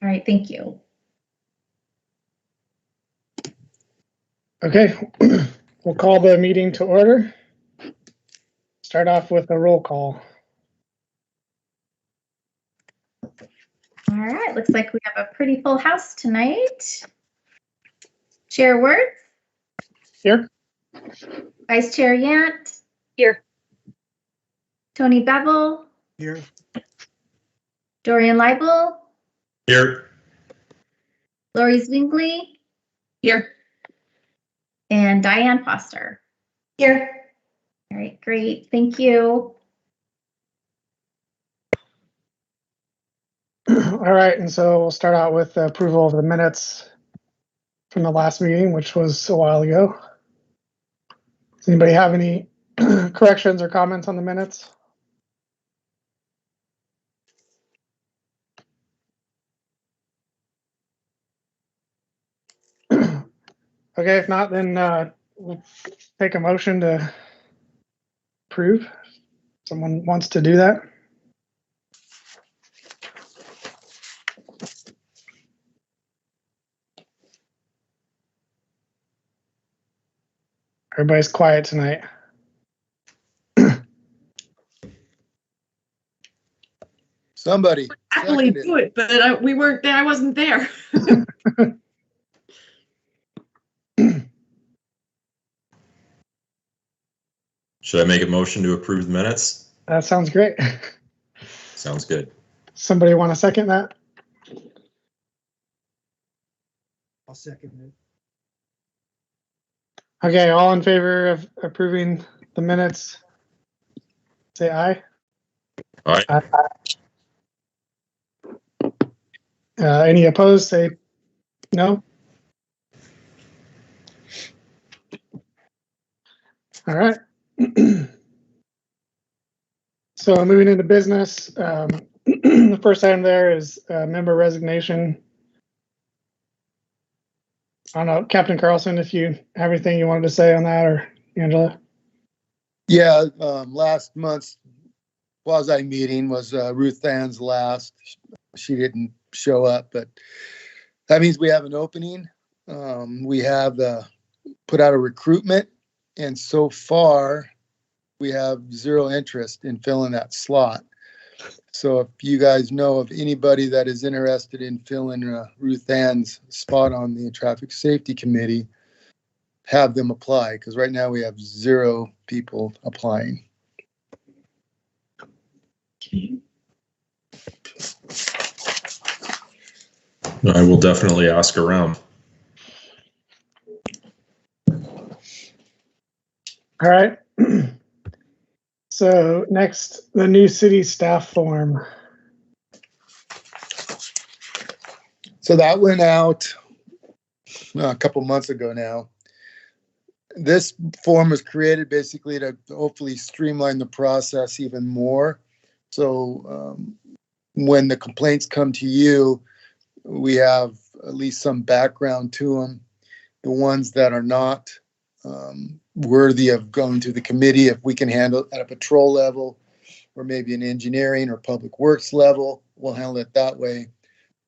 right, thank you. Okay, we'll call the meeting to order. Start off with a roll call. All right, looks like we have a pretty full house tonight. Sherwood? Here. Vice Chair Yant? Here. Tony Bevel? Here. Dorian Leibel? Here. Lori Zwingli? Here. And Diane Foster? Here. All right, great, thank you. All right, and so we'll start out with the approval of the minutes from the last meeting, which was a while ago. Does anybody have any corrections or comments on the minutes? Okay, if not, then we'll take a motion to approve. Someone wants to do that? Everybody's quiet tonight. Somebody. Happily do it, but we weren't there. I wasn't there. Should I make a motion to approve the minutes? That sounds great. Sounds good. Somebody want to second that? I'll second it. Okay, all in favor of approving the minutes, say aye. Aye. Any opposed, say no. All right. So moving into business, the first item there is member resignation. I don't know, Captain Carlson, if you have anything you wanted to say on that, or Angela? Yeah, last month's quasi meeting was Ruth Ann's last. She didn't show up, but that means we have an opening. We have put out a recruitment, and so far we have zero interest in filling that slot. So if you guys know of anybody that is interested in filling Ruth Ann's spot on the Traffic Safety Committee, have them apply, because right now we have zero people applying. I will definitely ask around. All right. So next, the new city staff form. So that went out a couple months ago now. This form was created basically to hopefully streamline the process even more. So when the complaints come to you, we have at least some background to them. The ones that are not worthy of going to the committee, if we can handle it at a patrol level or maybe an engineering or public works level, we'll handle it that way.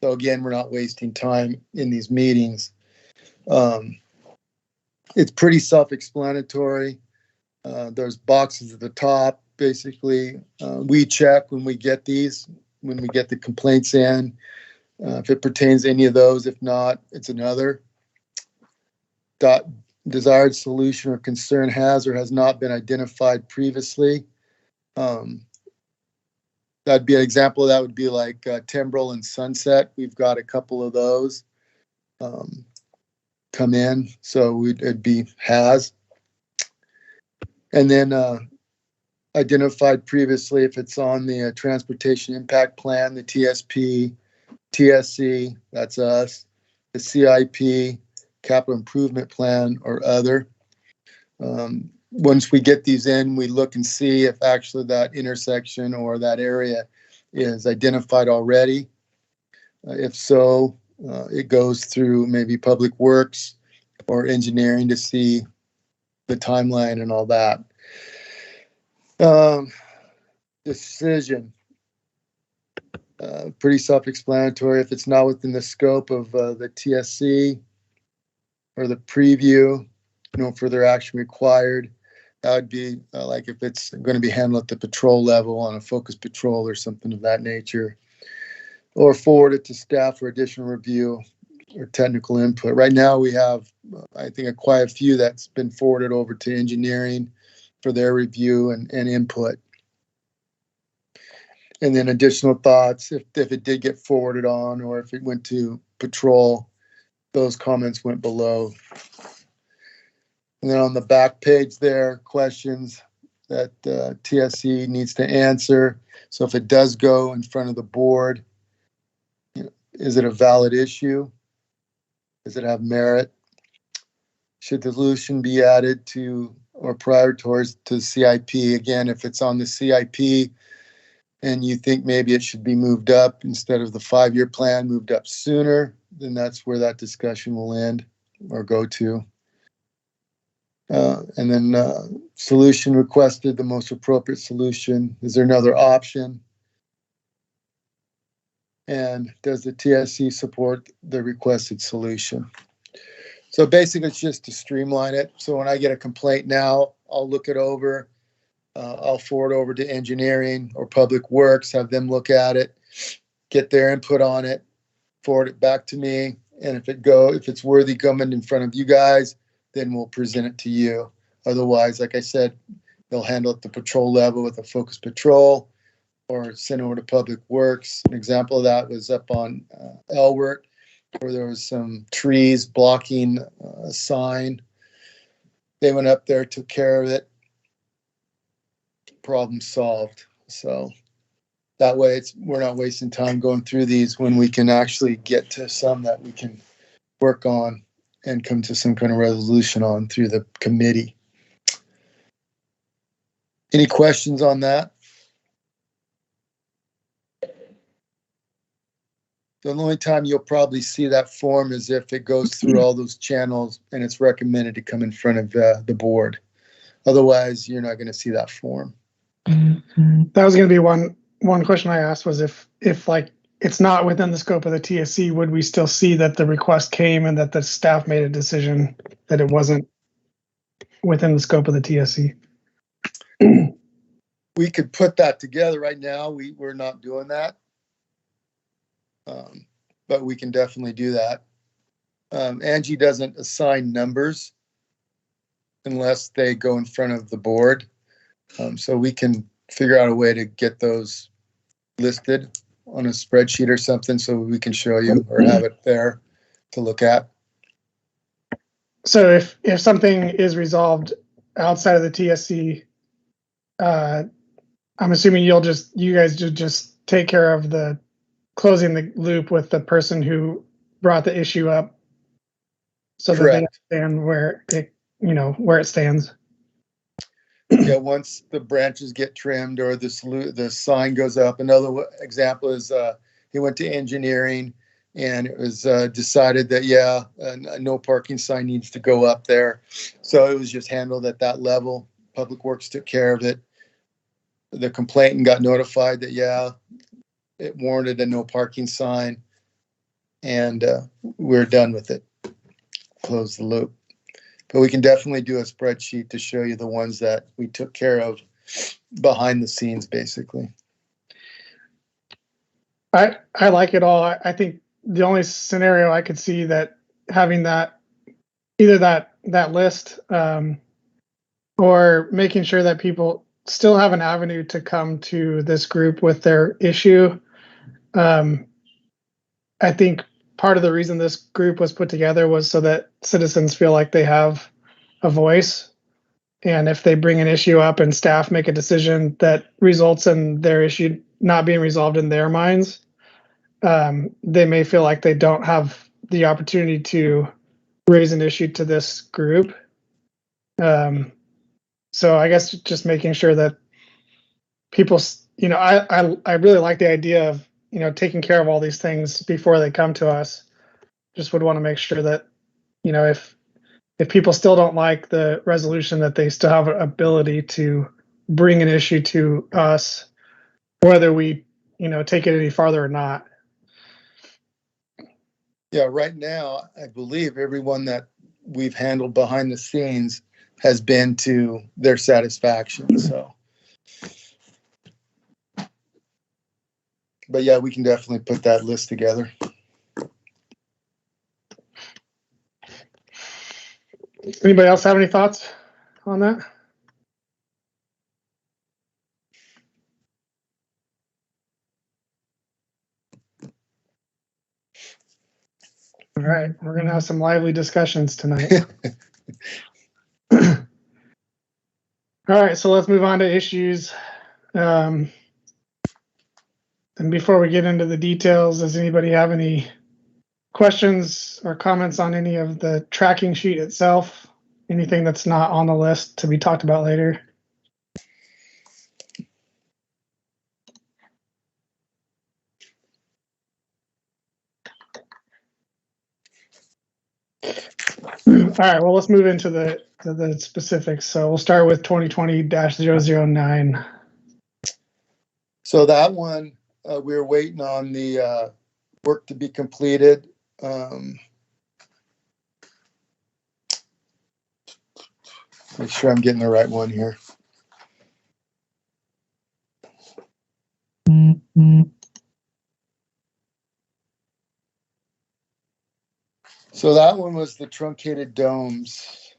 So again, we're not wasting time in these meetings. It's pretty self-explanatory. There's boxes at the top. Basically, we check when we get these, when we get the complaints in, if it pertains to any of those. If not, it's another. Desired solution or concern has or has not been identified previously. That'd be an example. That would be like Timbrel and Sunset. We've got a couple of those come in, so it'd be has. And then identified previously if it's on the Transportation Impact Plan, the TSP, TSC, that's us, the CIP, Capital Improvement Plan, or other. Once we get these in, we look and see if actually that intersection or that area is identified already. If so, it goes through maybe Public Works or engineering to see the timeline and all that. Decision. Pretty self-explanatory. If it's not within the scope of the TSC or the preview, no further action required. That would be like if it's going to be handled at the patrol level on a focus patrol or something of that nature, or forward it to staff for additional review or technical input. Right now we have, I think, quite a few that's been forwarded over to engineering for their review and input. And then additional thoughts, if it did get forwarded on or if it went to patrol, those comments went below. And then on the back page there, questions that TSC needs to answer. So if it does go in front of the board, is it a valid issue? Does it have merit? Should the solution be added to or prioritized to CIP? Again, if it's on the CIP and you think maybe it should be moved up instead of the 5-year plan, moved up sooner, then that's where that discussion will end or go to. And then solution requested, the most appropriate solution. Is there another option? And does the TSC support the requested solution? So basically it's just to streamline it. So when I get a complaint now, I'll look it over. I'll forward over to engineering or public works, have them look at it, get their input on it, forward it back to me. And if it's worthy coming in front of you guys, then we'll present it to you. Otherwise, like I said, they'll handle it at the patrol level with a focus patrol or send over to public works. An example of that was up on Elwert, where there was some trees blocking a sign. They went up there, took care of it. Problem solved. So that way we're not wasting time going through these when we can actually get to some that we can work on and come to some kind of resolution on through the committee. Any questions on that? The only time you'll probably see that form is if it goes through all those channels and it's recommended to come in front of the board. Otherwise, you're not going to see that form. That was going to be one question I asked, was if like it's not within the scope of the TSC, would we still see that the request came and that the staff made a decision that it wasn't within the scope of the TSC? We could put that together. Right now. We're not doing that. But we can definitely do that. Angie doesn't assign numbers unless they go in front of the board. So we can figure out a way to get those listed on a spreadsheet or something so we can show you or have it there to look at. So if something is resolved outside of the TSC, I'm assuming you guys just take care of the closing the loop with the person who brought the issue up, so that they understand where it stands. Yeah, once the branches get trimmed or the sign goes up. Another example is he went to engineering and it was decided that a no parking sign needs to go up there. So it was just handled at that level. Public Works took care of it. The complainant got notified that it warranted a no parking sign, and we're done with it. Close the loop. But we can definitely do a spreadsheet to show you the ones that we took care of behind the scenes, basically. I like it all. I think the only scenario I could see that having either that list or making sure that people still have an avenue to come to this group with their issue. I think part of the reason this group was put together was so that citizens feel like they have a voice. And if they bring an issue up and staff make a decision that results in their issue not being resolved in their minds, they may feel like they don't have the opportunity to raise an issue to this group. So I guess just making sure that people, I really like the idea of, taking care of all these things before they come to us. Just would want to make sure that, if people still don't like the resolution, that they still have an ability to bring an issue to us, whether we, take it any farther or not. Yeah, right now, I believe everyone that we've handled behind the scenes has been to their satisfaction, so. But yeah, we can definitely put that list together. Anybody else have any thoughts on that? All right, we're going to have some lively discussions tonight. All right, so let's move on to issues. And before we get into the details, does anybody have any questions or comments on any of the tracking sheet itself? Anything that's not on the list to be talked about later? All right, well, let's move into the specifics. So we'll start with 2020-009. So that one, we were waiting on the work to be completed. Make sure I'm getting the right one here. So that one was the truncated domes.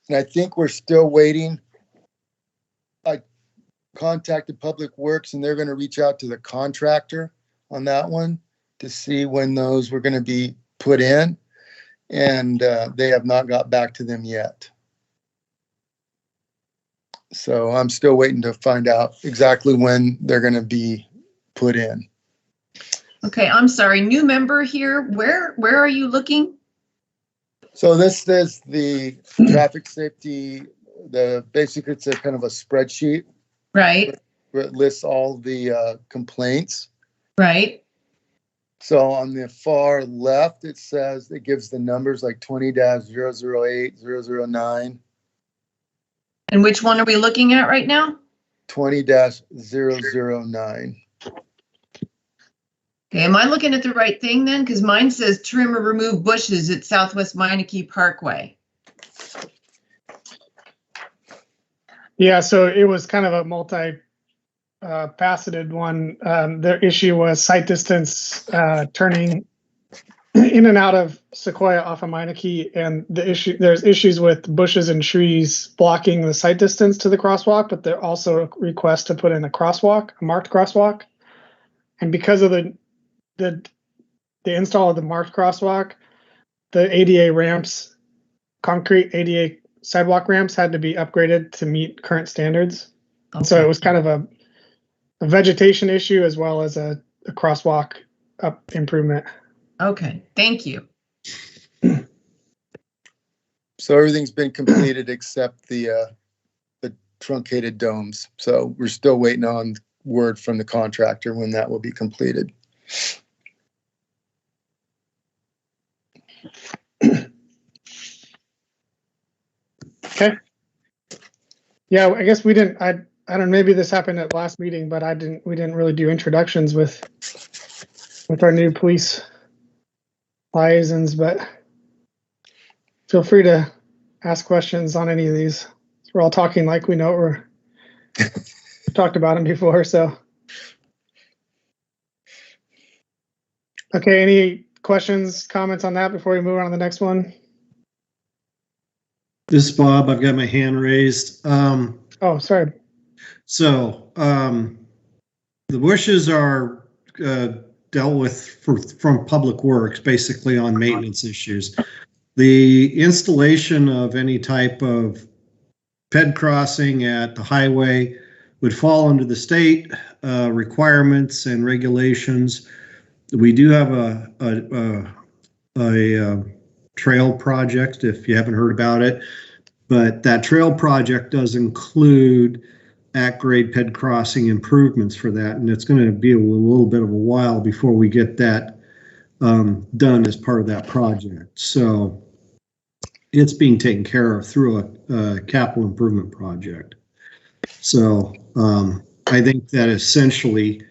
And I think we're still waiting. I contacted Public Works and they're going to reach out to the contractor on that one to see when those were going to be put in. And they have not got back to them yet. So I'm still waiting to find out exactly when they're going to be put in. Okay, I'm sorry, new member here. Where are you looking? So this is the traffic safety, basically it's a kind of a spreadsheet. Right. Where it lists all the complaints. Right. So on the far left, it says, it gives the numbers like 20-008, 009. And which one are we looking at right now? 20-009. Okay, am I looking at the right thing then? Because mine says trim or remove bushes at Southwest Meineke Parkway. Yeah, so it was kind of a multi-faceted one. Their issue was sight distance, turning in and out of Sequoia off of Meineke, and there's issues with bushes and trees blocking the sight distance to the crosswalk, but there also a request to put in a crosswalk, a marked crosswalk. And because of the install of the marked crosswalk, the ADA ramps, concrete ADA sidewalk ramps had to be upgraded to meet current standards. Okay. So it was kind of a vegetation issue as well as a crosswalk up improvement. Okay, thank you. So everything's been completed except the truncated domes. So we're still waiting on word from the contractor when that will be completed. Okay. Yeah, I guess we didn't. I don't know. Maybe this happened at last meeting, but we didn't really do introductions with our new police liaisons. But feel free to ask questions on any of these. We're all talking like we know we've talked about them before. So, okay. Any questions, comments on that before we move on to the next one? This is Bob. I've got my hand raised. Oh, sorry. So the bushes are dealt with from Public Works, basically on maintenance issues. The installation of any type of ped crossing at the highway would fall under the state requirements and regulations. We do have a trail project, if you haven't heard about it, but that trail project does include at-grade ped crossing improvements for that, and it's going to be a little bit of a while before we get that done as part of that project. So it's being taken care of through a capital improvement project. So I think that essentially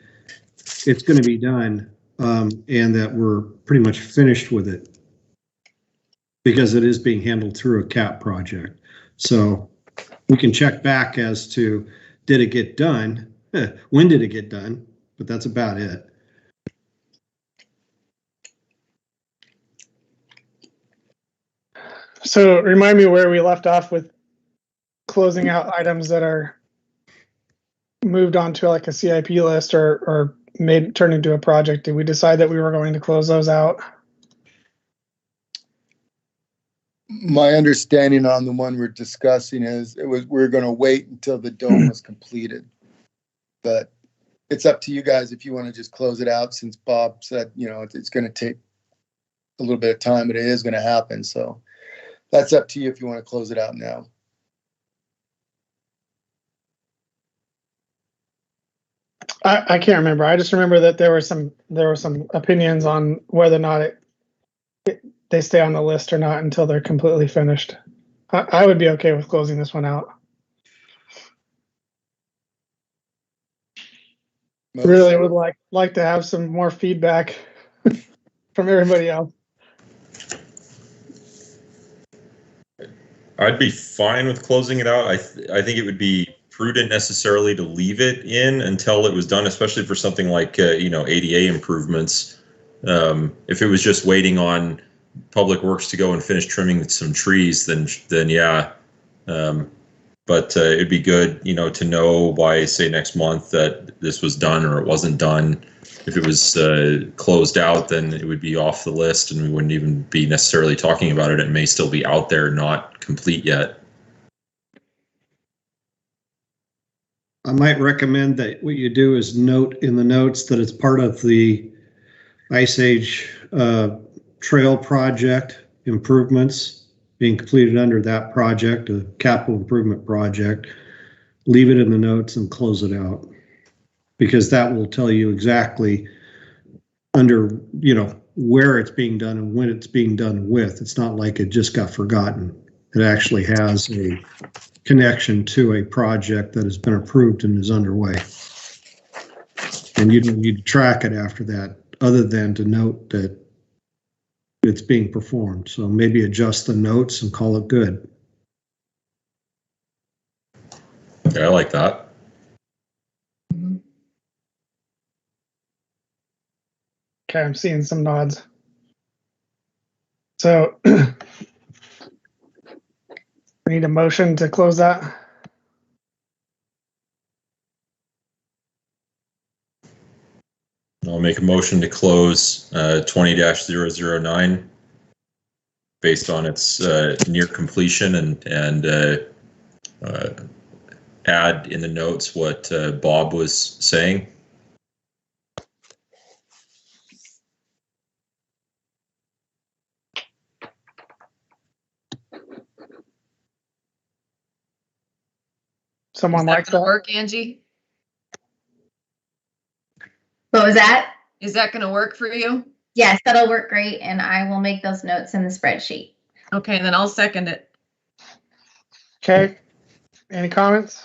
it's going to be done, and that we're pretty much finished with it because it is being handled through a cap project. So we can check back as to, did it get done? When did it get done? But that's about it. So remind me where we left off with closing out items that are moved onto like a CIP list or turned into a project. Did we decide that we were going to close those out? My understanding on the one we're discussing is we're going to wait until the dome was completed. But it's up to you guys if you want to just close it out, since Bob said, it's going to take a little bit of time, but it is going to happen. So that's up to you if you want to close it out now. I can't remember. I just remember that there were some opinions on whether or not they stay on the list or not until they're completely finished. I would be okay with closing this one out. Really would like to have some more feedback from everybody else. I'd be fine with closing it out. I think it would be prudent necessarily to leave it in until it was done, especially for something like ADA improvements. If it was just waiting on Public Works to go and finish trimming some trees, then yeah. But it'd be good, to know by, say, next month that this was done or it wasn't done. If it was closed out, then it would be off the list and we wouldn't even be necessarily talking about it. It may still be out there, not complete yet. I might recommend that what you do is note in the notes that it's part of the Ice Age Trail project improvements being completed under that project, a capital improvement project. Leave it in the notes and close it out, because that will tell you exactly under, where it's being done and when it's being done with. It's not like it just got forgotten. It actually has a connection to a project that has been approved and is underway. And you don't need to track it after that, other than to note that it's being performed. So maybe adjust the notes and call it good. Yeah, I like that. Okay, I'm seeing some nods. So we need a motion to close that. I'll make a motion to close 20-009 based on its near completion and add in the notes what Bob was saying. Someone likes that? Work, Angie? What was that? Is that going to work for you? Yes, that'll work great, and I will make those notes in the spreadsheet. Okay, then I'll second it. Okay. Any comments?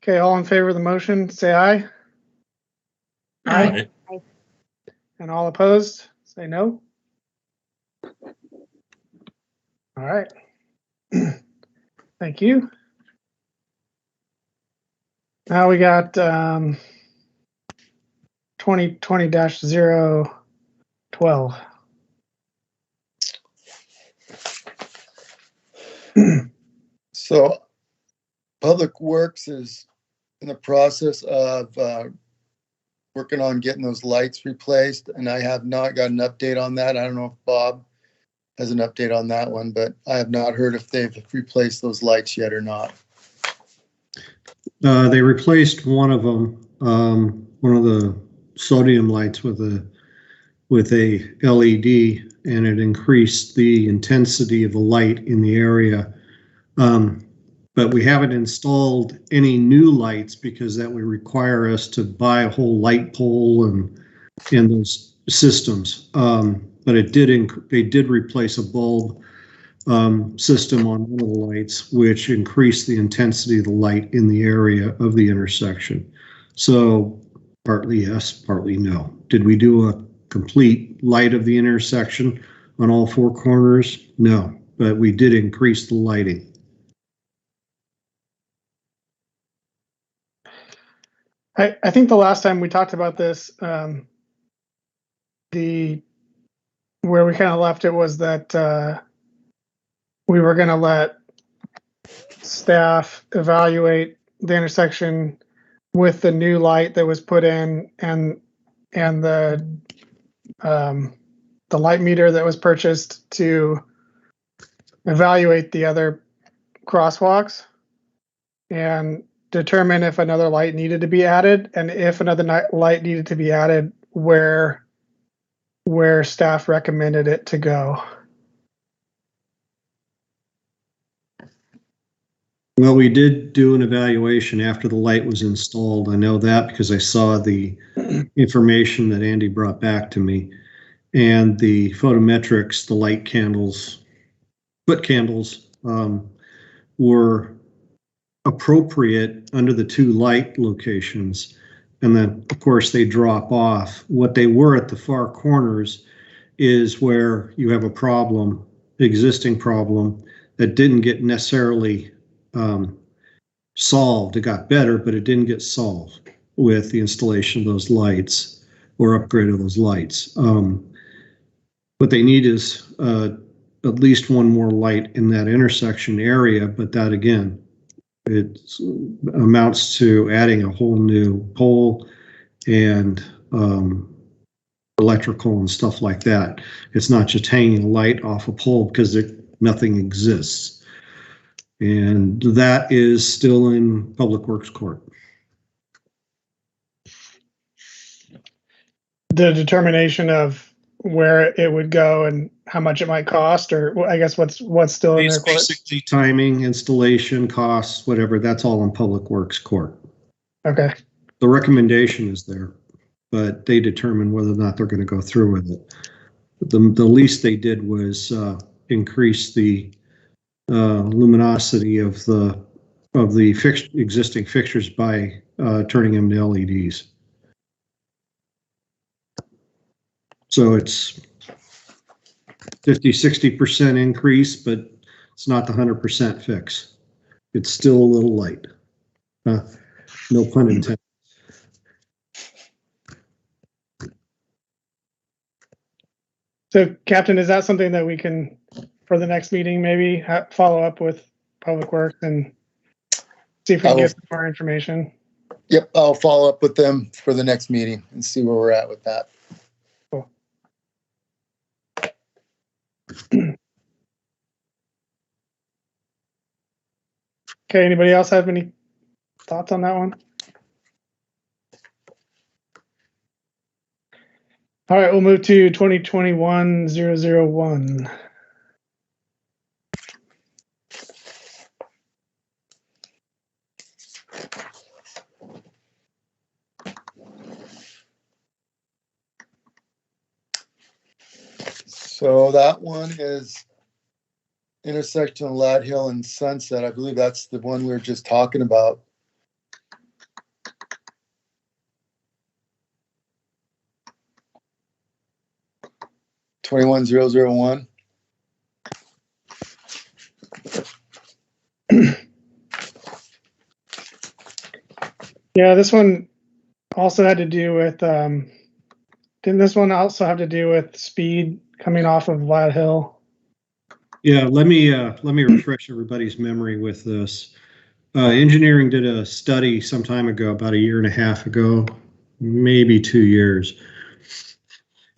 Okay, all in favor of the motion, say aye. Aye. And all opposed, say no. All right. Thank you. Now we got 2020-012. So Public Works is in the process of working on getting those lights replaced, and I have not got an update on that. I don't know if Bob has an update on that one, but I have not heard if they've replaced those lights yet or not. They replaced one of them, one of the sodium lights with a LED, and it increased the intensity of the light in the area. But we haven't installed any new lights because that would require us to buy a whole light pole and those systems. but they did replace a bulb system on one of the lights, which increased the intensity of the light in the area of the intersection. So partly yes, partly no. Did we do a complete light of the intersection on all four corners? No, but we did increase the lighting. I think the last time we talked about this, where we kind of left it was that we were going to let staff evaluate the intersection with the new light that was put in and the light meter that was purchased to evaluate the other crosswalks and determine if another light needed to be added, and if another light needed to be added, where staff recommended it to go. Well, we did do an evaluation after the light was installed. I know that because I saw the information that Andy brought back to me. And the photometrics, the light candles, foot candles, were appropriate under the two light locations. And then, of course, they drop off. What they were at the far corners is where you have a problem, existing problem, that didn't get necessarily solved. It got better, but it didn't get solved with the installation of those lights or upgrade of those lights. What they need is at least one more light in that intersection area, but that again, it amounts to adding a whole new pole and electrical and stuff like that. It's not just hanging a light off a pole because nothing exists. And that is still in Public Works Court. The determination of where it would go and how much it might cost, or I guess what's still in their court? Basically timing, installation, costs, whatever, that's all in Public Works Court. Okay. The recommendation is there, but they determine whether or not they're going to go through with it. The least they did was increase the luminosity of the existing fixtures by turning them to LEDs. So it's 50–60% increase, but it's not the 100% fix. It's still a little light. No pun intended. So, Captain, is that something that we can, for the next meeting, maybe follow up with Public Works and see if we can get some more information? Yep, I'll follow up with them for the next meeting and see where we're at with that. Cool. Okay, anybody else have any thoughts on that one? All right, we'll move to 2021-001. So that one is intersection of Lad Hill and Sunset. I believe that's the one we were just talking about. (21-001). Yeah, this one also had to do with, didn't this one also have to do with speed coming off of Lad Hill? Yeah, let me refresh everybody's memory with this. Engineering did a study some time ago, about a year and a half ago, maybe 2 years.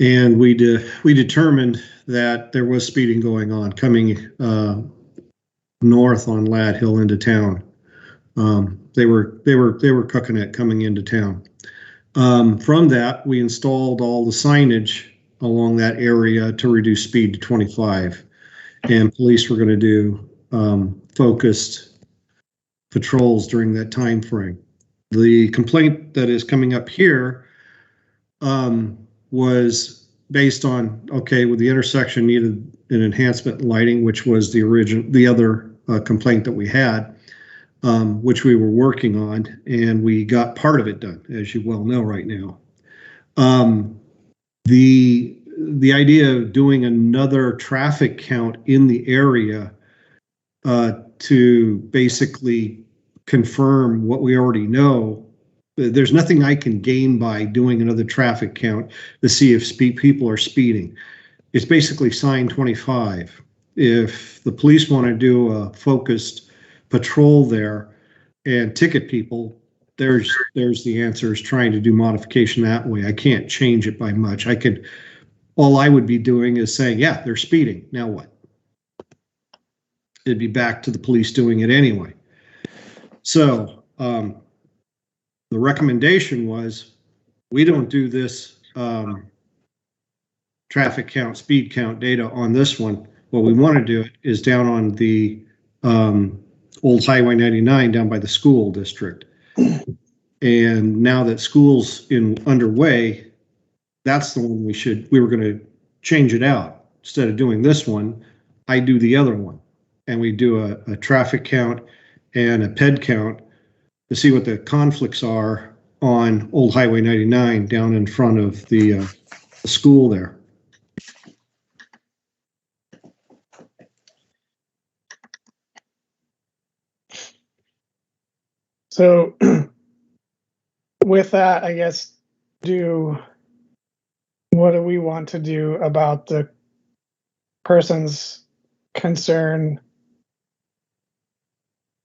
And we determined that there was speeding going on coming north on Lad Hill into town. They were cooking it coming into town. From that, we installed all the signage along that area to reduce speed to 25, and police were going to do focused patrols during that time frame. The complaint that is coming up here was based on, okay, well, the intersection needed an enhancement in lighting, which was the other complaint that we had, which we were working on, and we got part of it done, as you well know right now. The idea of doing another traffic count in the area to basically confirm what we already know. There's nothing I can gain by doing another traffic count to see if people are speeding. It's basically sign 25. If the police want to do a focused patrol there and ticket people, there's the answer, is trying to do modification that way. I can't change it by much. All I would be doing is saying, yeah, they're speeding. Now what? It'd be back to the police doing it anyway. So the recommendation was, we don't do this traffic count, speed count data on this one. What we want to do is down on the old Highway 99 down by the school district. And now that school's underway, that's the one we were going to change it out. Instead of doing this one, I do the other one. And we do a traffic count and a ped count to see what the conflicts are on Old Highway 99 down in front of the school there. So with that, I guess, what do we want to do about the person's concern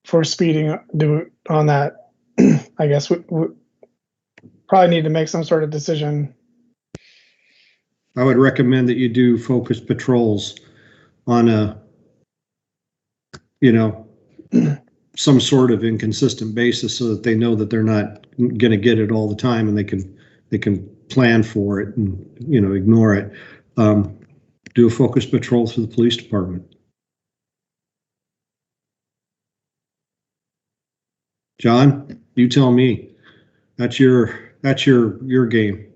for speeding on that? I guess we probably need to make some sort of decision. I would recommend that you do focused patrols on some sort of inconsistent basis, so that they know that they're not going to get it all the time, and they can plan for it and ignore it. Do a focused patrol through the police department. John, you tell me. That's your game.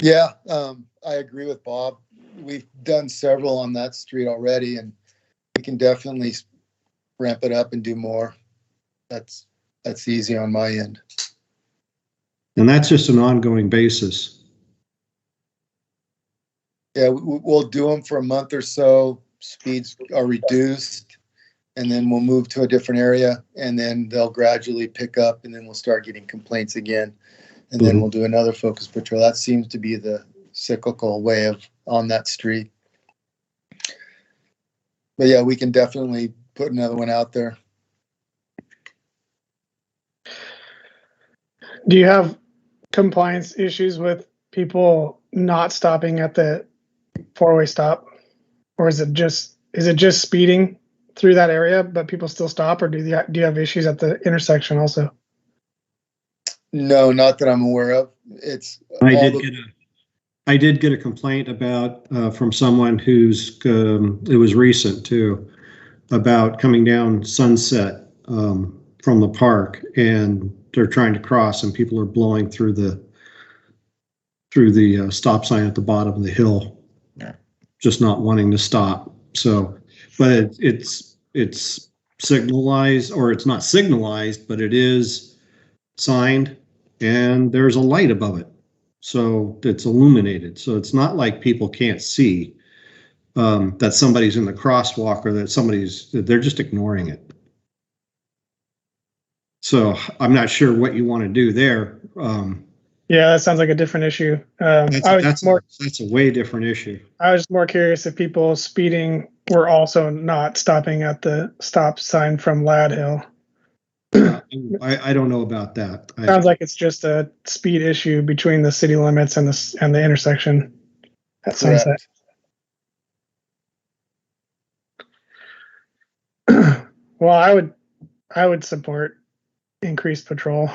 Yeah, I agree with Bob. We've done several on that street already, and we can definitely ramp it up and do more. That's easy on my end. And that's just an ongoing basis. Yeah, we'll do them for a month or so. Speeds are reduced, and then we'll move to a different area, and then they'll gradually pick up, and then we'll start getting complaints again. And then we'll do another focus patrol. That seems to be the cyclical way on that street. But yeah, we can definitely put another one out there. Do you have compliance issues with people not stopping at the four-way stop, or is it just speeding through that area, but people still stop, or do you have issues at the intersection also? No, not that I'm aware of. I did get a complaint about from someone who's it was recent too, about coming down Sunset from the park, and they're trying to cross, and people are blowing through the stop sign at the bottom of the hill, just not wanting to stop. So, but it's signalized, or it's not signalized, but it is signed, and there's a light above it, so it's illuminated. So it's not like people can't see that somebody's in the crosswalk, or that they're just ignoring it. So I'm not sure what you want to do there. Yeah, that sounds like a different issue. That's a way different issue. I was more curious if people speeding were also not stopping at the stop sign from Lad Hill. I don't know about that. Sounds like it's just a speed issue between the city limits and the intersection at Sunset. Well, I would support increased patrol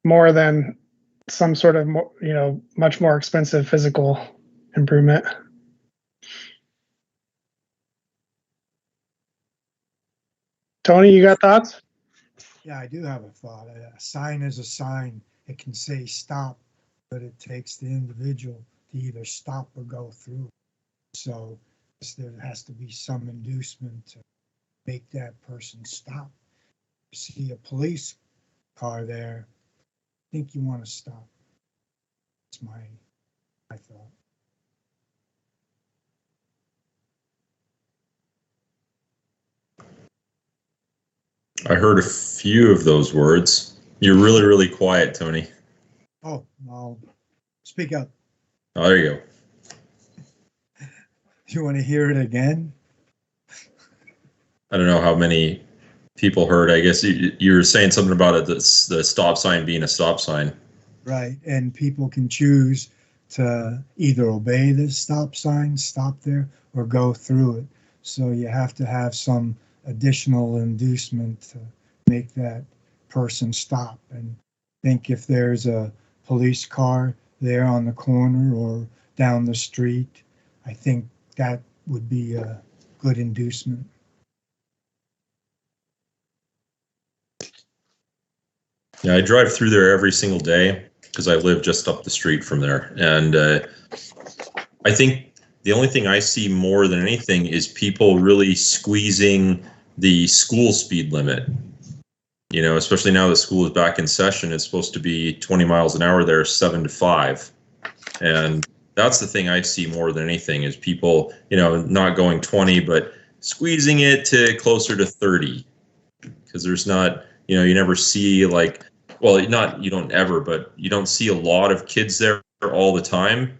more than some sort of much more expensive physical improvement. Tony, you got thoughts? Yeah, I do have a thought. A sign is a sign. It can say stop but it takes the individual to either stop or go through. So there has to be some inducement to make that person stop. You see a police car there, I think you want to stop. That's my thought. I heard a few of those words. You're really, really quiet, Tony. Oh, I'll speak up. Oh, there you go. You want to hear it again? I don't know how many people heard. I guess you were saying something about it, the stop sign being a stop sign. Right, and people can choose to either obey the stop sign, stop there, or go through it. So you have to have some additional inducement to make that person stop. And think if there's a police car there on the corner or down the street, I think that would be a good inducement. Yeah, I drive through there every single day because I live just up the street from there. And I think the only thing I see more than anything is people really squeezing the school speed limit. You know, especially now that school is back in session, it's supposed to be 20 miles an hour there, 7 to 5. And that's the thing I see more than anything is people, you know, not going 20, but squeezing it to closer to 30. Because there's not, you know, you never see like, well, not, you don't ever, but you don't see a lot of kids there all the time.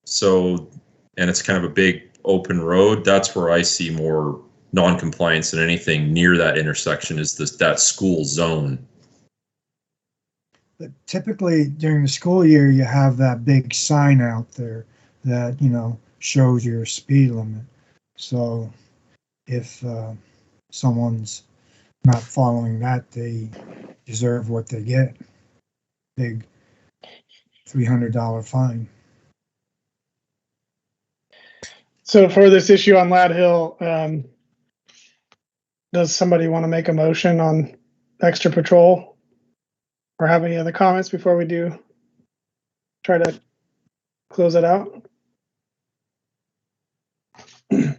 So, and it's kind of a big open road. That's where I see more non-compliance than anything near that intersection is that school zone. But typically during the school year, you have that big sign out there that, you know, shows your speed limit. So if someone's not following that, they deserve what they get. Big $300 fine. So for this issue on Lad Hill, does somebody want to make a motion on extra patrol or have any other comments before we do try to close it out? I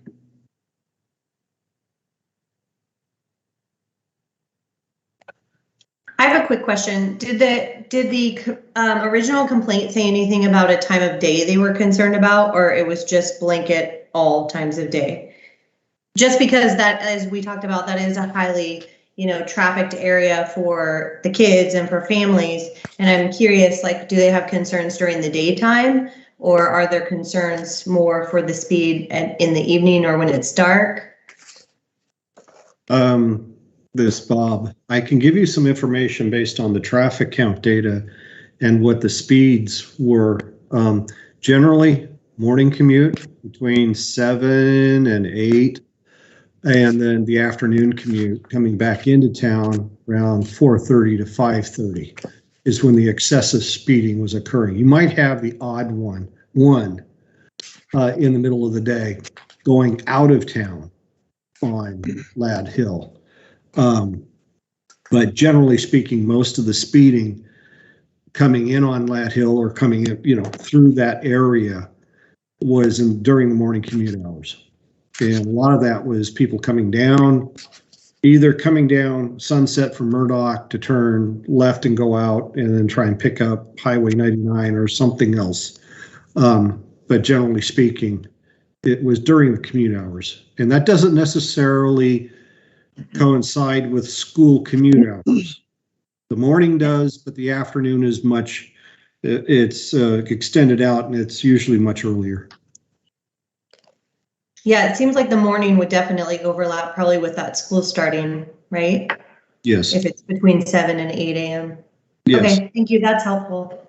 have a quick question. Did the original complaint say anything about a time of day they were concerned about, or it was just blanket all times of day? Just because that, as we talked about, that is a highly, you know, trafficked area for the kids and for families. And I'm curious, like, do they have concerns during the daytime, or are there concerns more for the speed in the evening or when it's dark? This Bob, I can give you some information based on the traffic count data and what the speeds were. Generally, morning commute between 7 and 8, and then the afternoon commute coming back into town around 4:30 to 5:30 is when the excessive speeding was occurring. You might have the odd one in the middle of the day going out of town on Lad Hill. But generally speaking, most of the speeding coming in on Lad Hill or coming in, you know, through that area was during the morning commute hours. And a lot of that was people coming down, either coming down Sunset from Murdoch to turn left and go out and then try and pick up Highway 99 or something else. But generally speaking, it was during the commute hours. And that doesn't necessarily coincide with school commute hours. The morning does, but the afternoon is much, it's extended out and it's usually much earlier. Yeah, it seems like the morning would definitely overlap probably with that school starting, right? Yes. If it's between 7 and 8 a.m. Yes. Okay, thank you. That's helpful.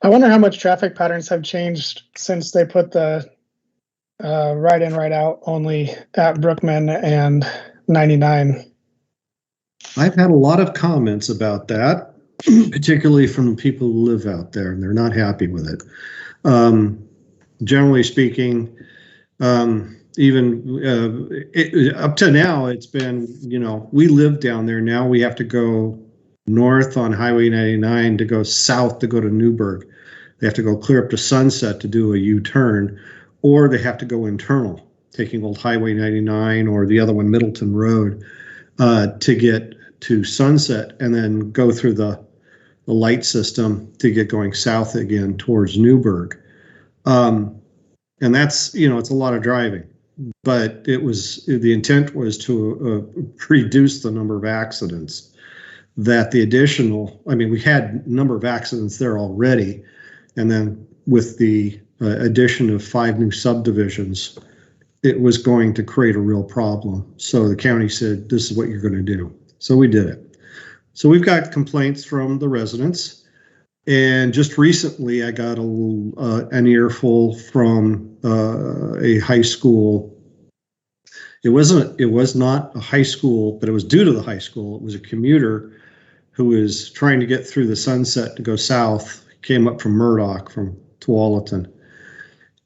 I wonder how much traffic patterns have changed since they put the right in, right out only at Brookman and 99. I've had a lot of comments about that, particularly from the people who live out there, and they're not happy with it. Generally speaking, even up to now, it's been, you know, we live down there. Now we have to go north on Highway 99 to go south to go to Newburgh. They have to go clear up to Sunset to do a U-turn, or they have to go internal, taking old Highway 99 or the other one, Middleton Road, to get to Sunset and then go through the light system to get going south again towards Newburgh. And that's, it's a lot of driving, but the intent was to reduce the number of accidents. That the additional, we had a number of accidents there already, and then with the addition of 5 new subdivisions, it was going to create a real problem. So the county said, this is what you're going to do. So we did it. So we've got complaints from the residents. And just recently, I got an earful from a high school. It was not a high school, but it was due to the high school. It was a commuter who was trying to get through the Sunset to go south, came up from Murdoch from Tualatin.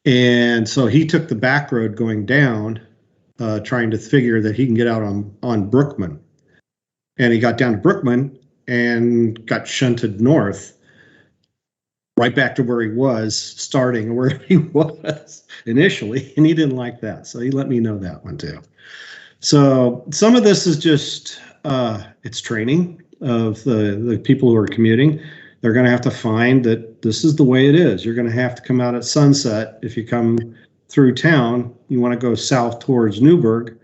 And so he took the back road going down, trying to figure that he can get out on Brookman. And he got down to Brookman and got shunted north, right back to where he was starting, where he was initially, and he didn't like that. So he let me know that one too. So some of this is just, it's training of the people who are commuting. They're going to have to find that this is the way it is. You're going to have to come out at sunset. If you come through town, you want to go south towards Newburgh,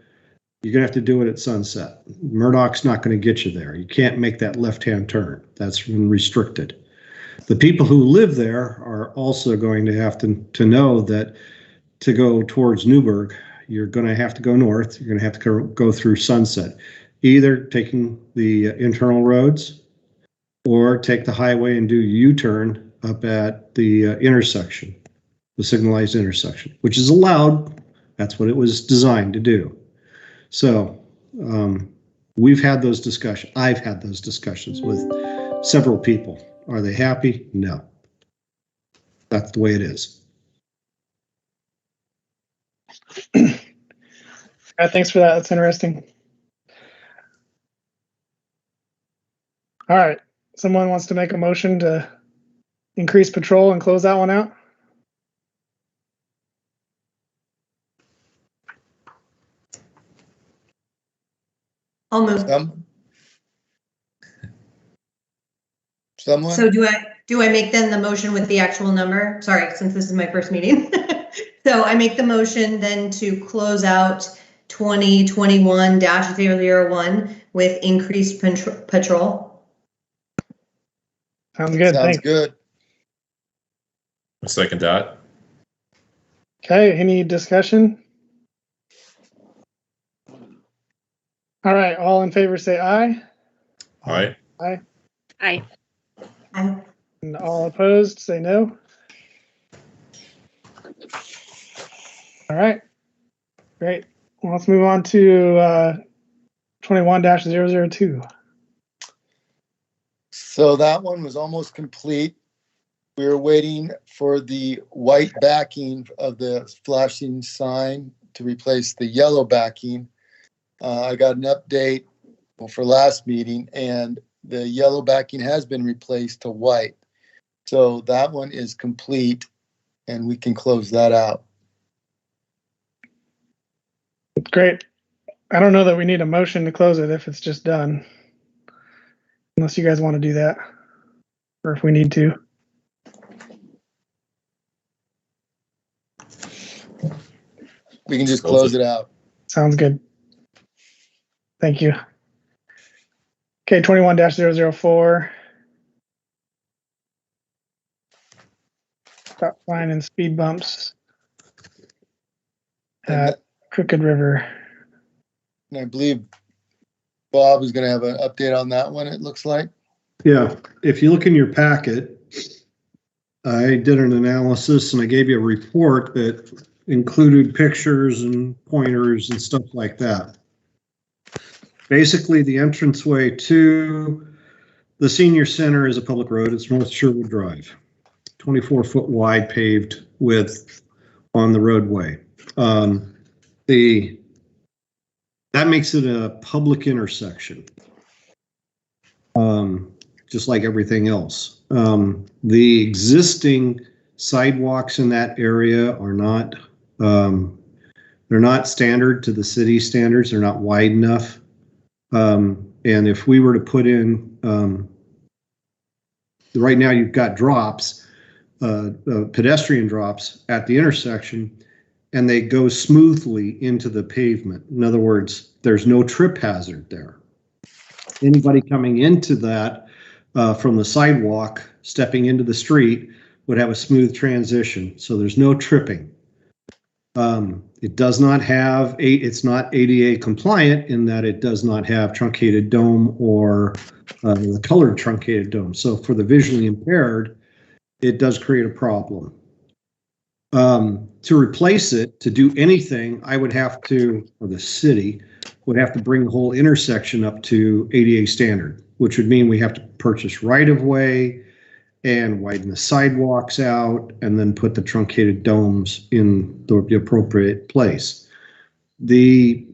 you're going to have to do it at sunset. Murdoch's not going to get you there. You can't make that left-hand turn. That's been restricted. The people who live there are also going to have to know that to go towards Newburgh, you're going to have to go north. You're going to have to go through Sunset, either taking the internal roads or take the highway and do a U-turn up at the intersection, the signalized intersection, which is allowed. That's what it was designed to do. So we've had those discussions. I've had those discussions with several people. Are they happy? No. That's the way it is. Thanks for that. That's interesting. All right. Someone wants to make a motion to increase patrol and close that one out? I'll move. Someone? So do I make then the motion with the actual number? Sorry, since this is my first meeting. So I make the motion then to close out 2021-001 with increased patrol. Sounds good. Sounds Thanks. good. I second that. Okay, any discussion? All right, all in favor say aye. Aye. Aye. Aye. Aye. And all opposed say no. All right, great. Well, let's move on to 21-002. So that one was almost complete. We were waiting for the white backing of the flashing sign to replace the yellow backing. I got an update for last meeting, and the yellow backing has been replaced to white. So that one is complete, and we can close that out. Great. I don't know that we need a motion to close it if it's just done. Unless you guys want to do that, or if we need to. We can just close it out. Sounds good. Thank you. Okay, 21-004. Stop sign and speed bumps at Crooked River. And I believe Bob is going to have an update on that one, it looks like. Yeah, if you look in your packet, I did an analysis and I gave you a report that included pictures and pointers and stuff like that. Basically, the entranceway to the senior center is a public road. It's North Sherwood Drive, 24-foot wide paved width on the roadway. That makes it a public intersection. just like everything else. The existing sidewalks in that area are not, they're not standard to the city standards. They're not wide enough. And if we were to put in, right now you've got drops, pedestrian drops at the intersection, and they go smoothly into the pavement. In other words, there's no trip hazard there. Anybody coming into that from the sidewalk, stepping into the street, would have a smooth transition. So there's no tripping. It does not have it's not ADA compliant in that it does not have truncated dome or the colored truncated dome. So for the visually impaired, it does create a problem. To replace it, to do anything, I would have to, or the city would have to bring the whole intersection up to ADA standard, which would mean we have to purchase right-of-way and widen the sidewalks out and then put the truncated domes in the appropriate place. The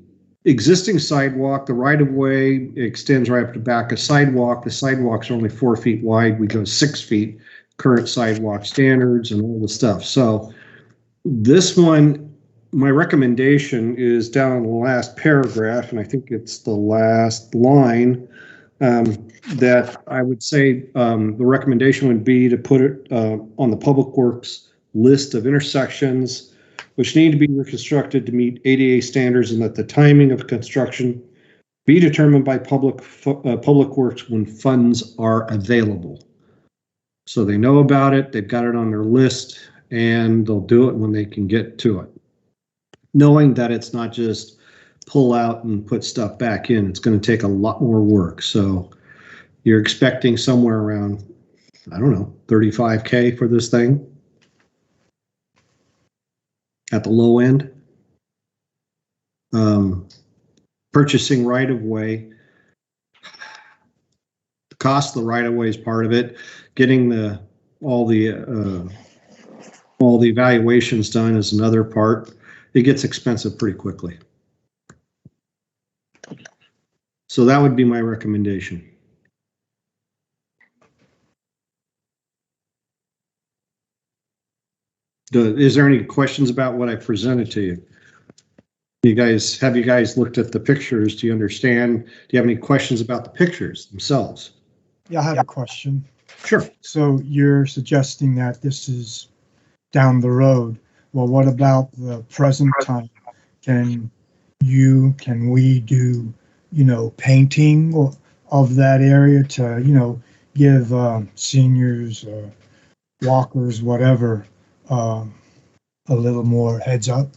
existing sidewalk, the right-of-way extends right up to back of sidewalk. The sidewalks are only 4 feet wide. We go 6 feet, current sidewalk standards and all the stuff. So this one, my recommendation is down in the last paragraph, and I think it's the last line, that I would say the recommendation would be to put it on the Public Works list of intersections which need to be reconstructed to meet ADA standards, and that the timing of construction be determined by Public Works when funds are available. So they know about it, they've got it on their list, and they'll do it when they can get to it. Knowing that it's not just pull out and put stuff back in, it's going to take a lot more work. So you're expecting somewhere around, I don't know, 35K for this thing at the low end. Purchasing right-of-way, the cost of the right-of-way is part of it. Getting all the evaluations done is another part. It gets expensive pretty quickly. So that would be my recommendation. Is there any questions about what I presented to you? Have you guys looked at the pictures? Do you understand? Do you have any questions about the pictures themselves? Yeah, I have a question. Sure. So you're suggesting that this is down the road. Well, what about the present time? Can we do, painting of that area to, give seniors or walkers, whatever, a little more heads up?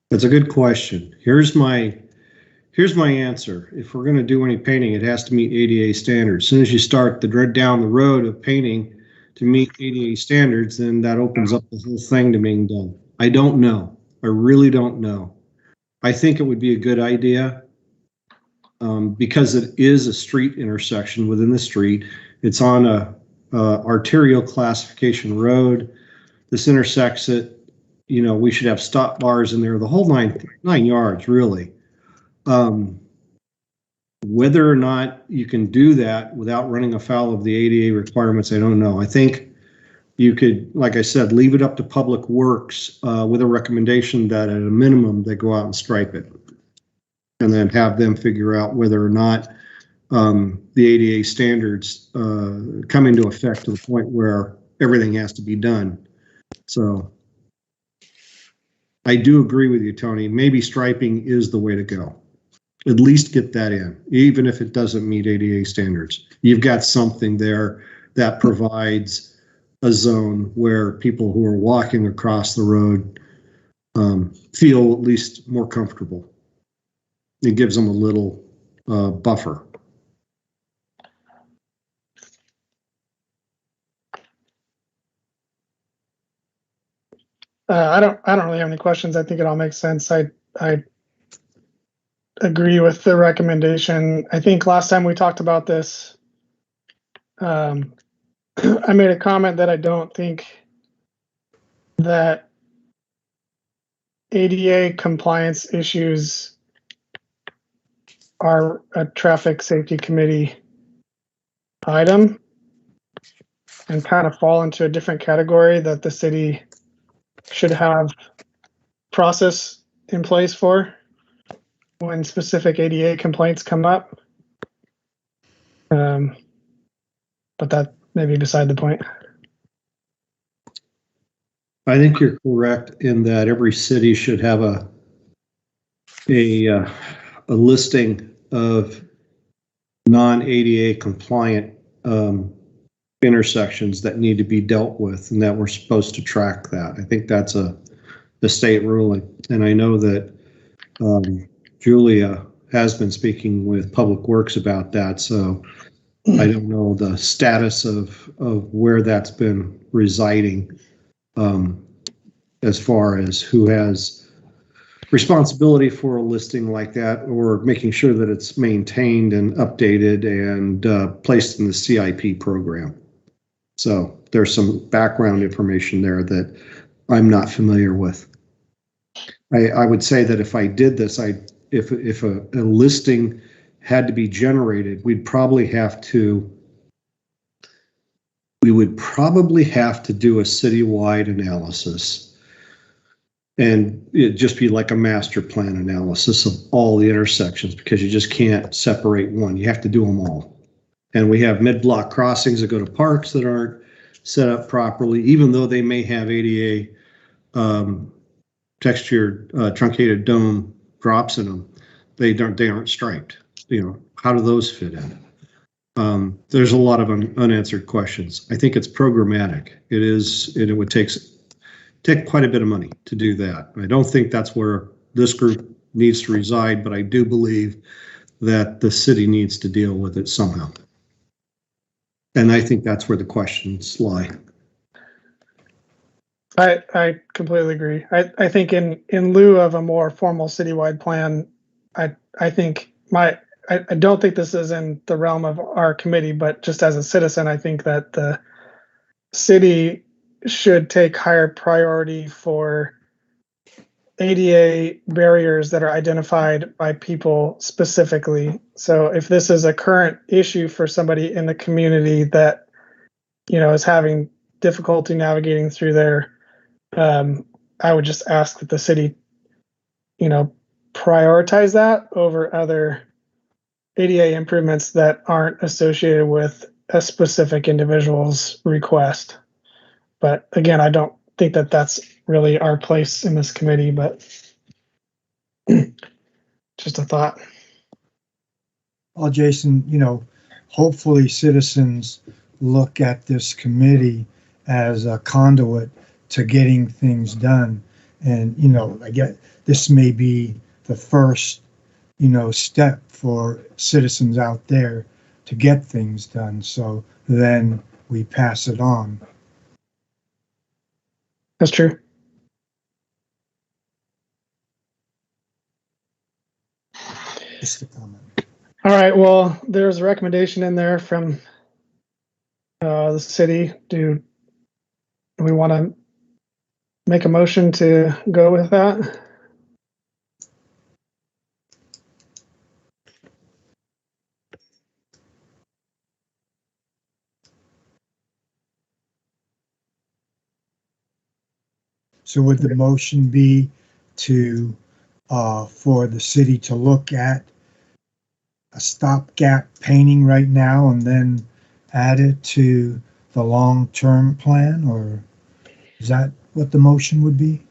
That's a good question. Here's my answer. If we're going to do any painting, it has to meet ADA standards. As soon as you start down the road of painting to meet ADA standards, then that opens up the whole thing to being done. I don't know. I really don't know. I think it would be a good idea because it is a street intersection within the street. It's on a arterial classification road. This intersects it. We should have stop bars in there, the whole nine yards, really. Whether or not you can do that without running afoul of the ADA requirements, I don't know. I think you could, like I said, leave it up to Public Works with a recommendation that at a minimum they go out and stripe it, and then have them figure out whether or not the ADA standards come into effect to the point where everything has to be done. So I do agree with you, Tony. Maybe striping is the way to go. At least get that in, even if it doesn't meet ADA standards. You've got something there that provides a zone where people who are walking across the road feel at least more comfortable. It gives them a little buffer. I don't really have any questions. I think it all makes sense. I agree with the recommendation. I think last time we talked about this, I made a comment that I don't think that ADA compliance issues are a traffic safety committee item and kind of fall into a different category that the city should have process in place for when specific ADA complaints come up. But that may be beside the point. I think you're correct in that every city should have a listing of non-ADA compliant intersections that need to be dealt with, and that we're supposed to track that. I think that's the state ruling, and I know that Julia has been speaking with Public Works about that, so I don't know the status of where that's been residing as far as who has responsibility for a listing like that, or making sure that it's maintained and updated and placed in the CIP program. So there's some background information there that I'm not familiar with. I would say that if I did this, if a listing had to be generated, we would probably have to do a citywide analysis. And it'd just be like a master plan analysis of all the intersections, because you just can't separate one. You have to do them all. And we have mid-block crossings that go to parks that aren't set up properly, even though they may have ADA textured truncated dome drops in them. They aren't striped. How do those fit in? There's a lot of unanswered questions. I think it's programmatic. It is, and it would take quite a bit of money to do that. I don't think that's where this group needs to reside, but I do believe that the city needs to deal with it somehow. And I think that's where the questions lie. I completely agree. I think in lieu of a more formal citywide plan, I think I don't think this is in the realm of our committee, but just as a citizen, I think that the city should take higher priority for ADA barriers that are identified by people specifically. So if this is a current issue for somebody in the community that, is having difficulty navigating through there, I would just ask that the city, prioritize that over other ADA improvements that aren't associated with a specific individual's request. But again, I don't think that that's really our place in this committee, but just a thought. Well, Jason, hopefully citizens look at this committee as a conduit to getting things done. And, I get this may be the first, step for citizens out there to get things done. So then we pass it on. That's true. Just a comment. All right. Well, there's a recommendation in there from the city. Do we want to make a motion to go with that? So would the motion be to, for the city to look at a stopgap painting right now and then add it to the long-term plan, or is that what the motion would be?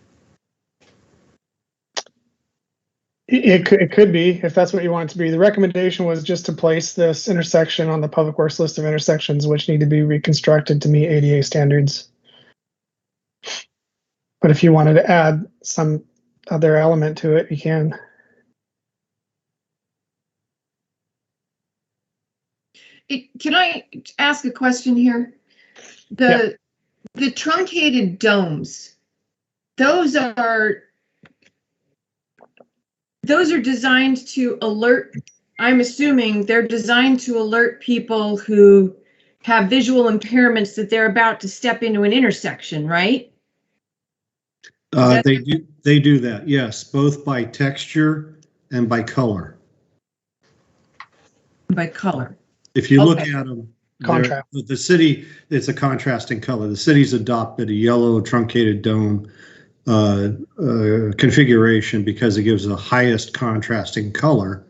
It could be, if that's what you want it to be. The recommendation was just to place this intersection on the Public Works list of intersections which need to be reconstructed to meet ADA standards. But if you wanted to add some other element to it, you can. Can I ask a question here? The truncated domes, those are designed to alert, I'm assuming they're designed to alert people who have visual impairments that they're about to step into an intersection, right? They do that, yes, both by texture and by color. by color. If you look Okay. at them, Contrast. the city, it's a contrasting color. The city's adopted a yellow truncated dome configuration because it gives the highest contrasting color.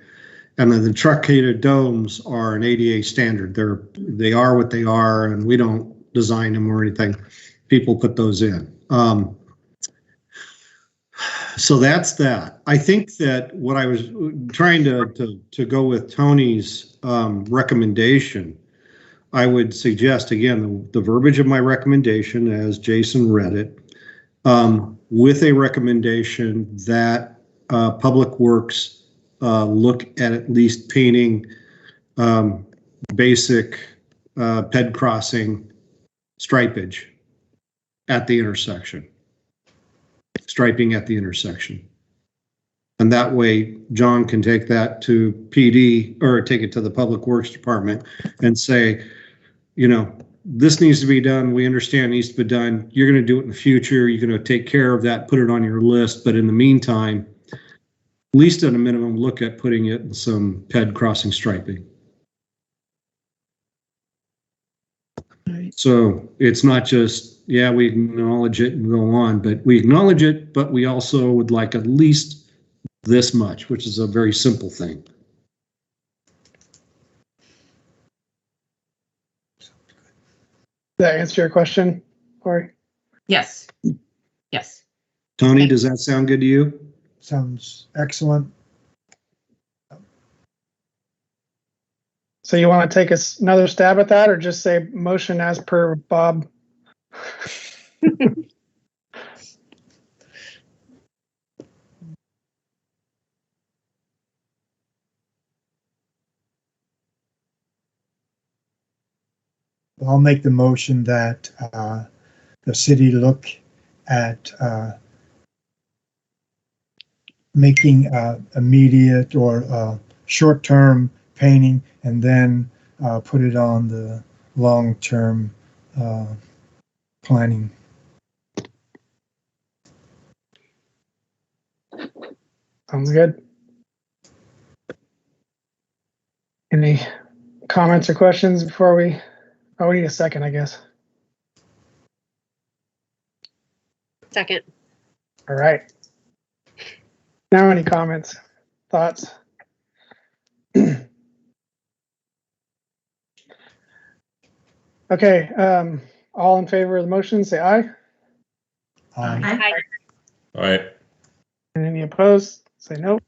And then the truncated domes are an ADA standard. They are what they are, and we don't design them or anything. People put those in. So that's that. I think that what I was trying to go with Tony's recommendation, I would suggest, again, the verbiage of my recommendation as Jason read it, with a recommendation that Public Works look at least painting basic ped crossing stripage at the intersection. Striping at the intersection. And that way, John can take that to PD or take it to the Public Works Department and say, you know, this needs to be done. We understand it needs to be done. You're going to do it in the future. You're going to take care of that, put it on your list. But in the meantime, at least at a minimum, look at putting it in some ped crossing striping. So it's not just, yeah, we acknowledge it and go on, but we acknowledge it, but we also would like at least this much, which is a very simple thing. Does that answer your question, Corey? Yes. Yes. Tony, does that sound good to you? Sounds excellent. So you want to take another stab at that, or just say motion as per Bob? I'll make the motion that the city look at making immediate or short-term painting and then put it on the long-term planning. Sounds good. Any comments or questions before we need a second, I guess. Second. All right. Now any comments, thoughts? Okay, all in favor of the motion, say aye. Aye. All right. And any opposed, say no.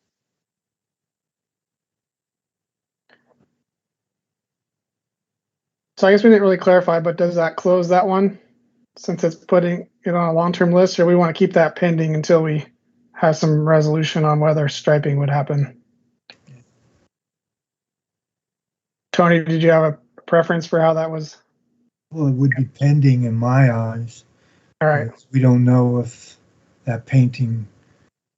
So I guess we didn't really clarify, but does that close that one since it's putting it on a long-term list, or we want to keep that pending until we have some resolution on whether striping would happen? Tony, did you have a preference for how that was? Well, it would be pending in my eyes. All right, We don't know if that painting,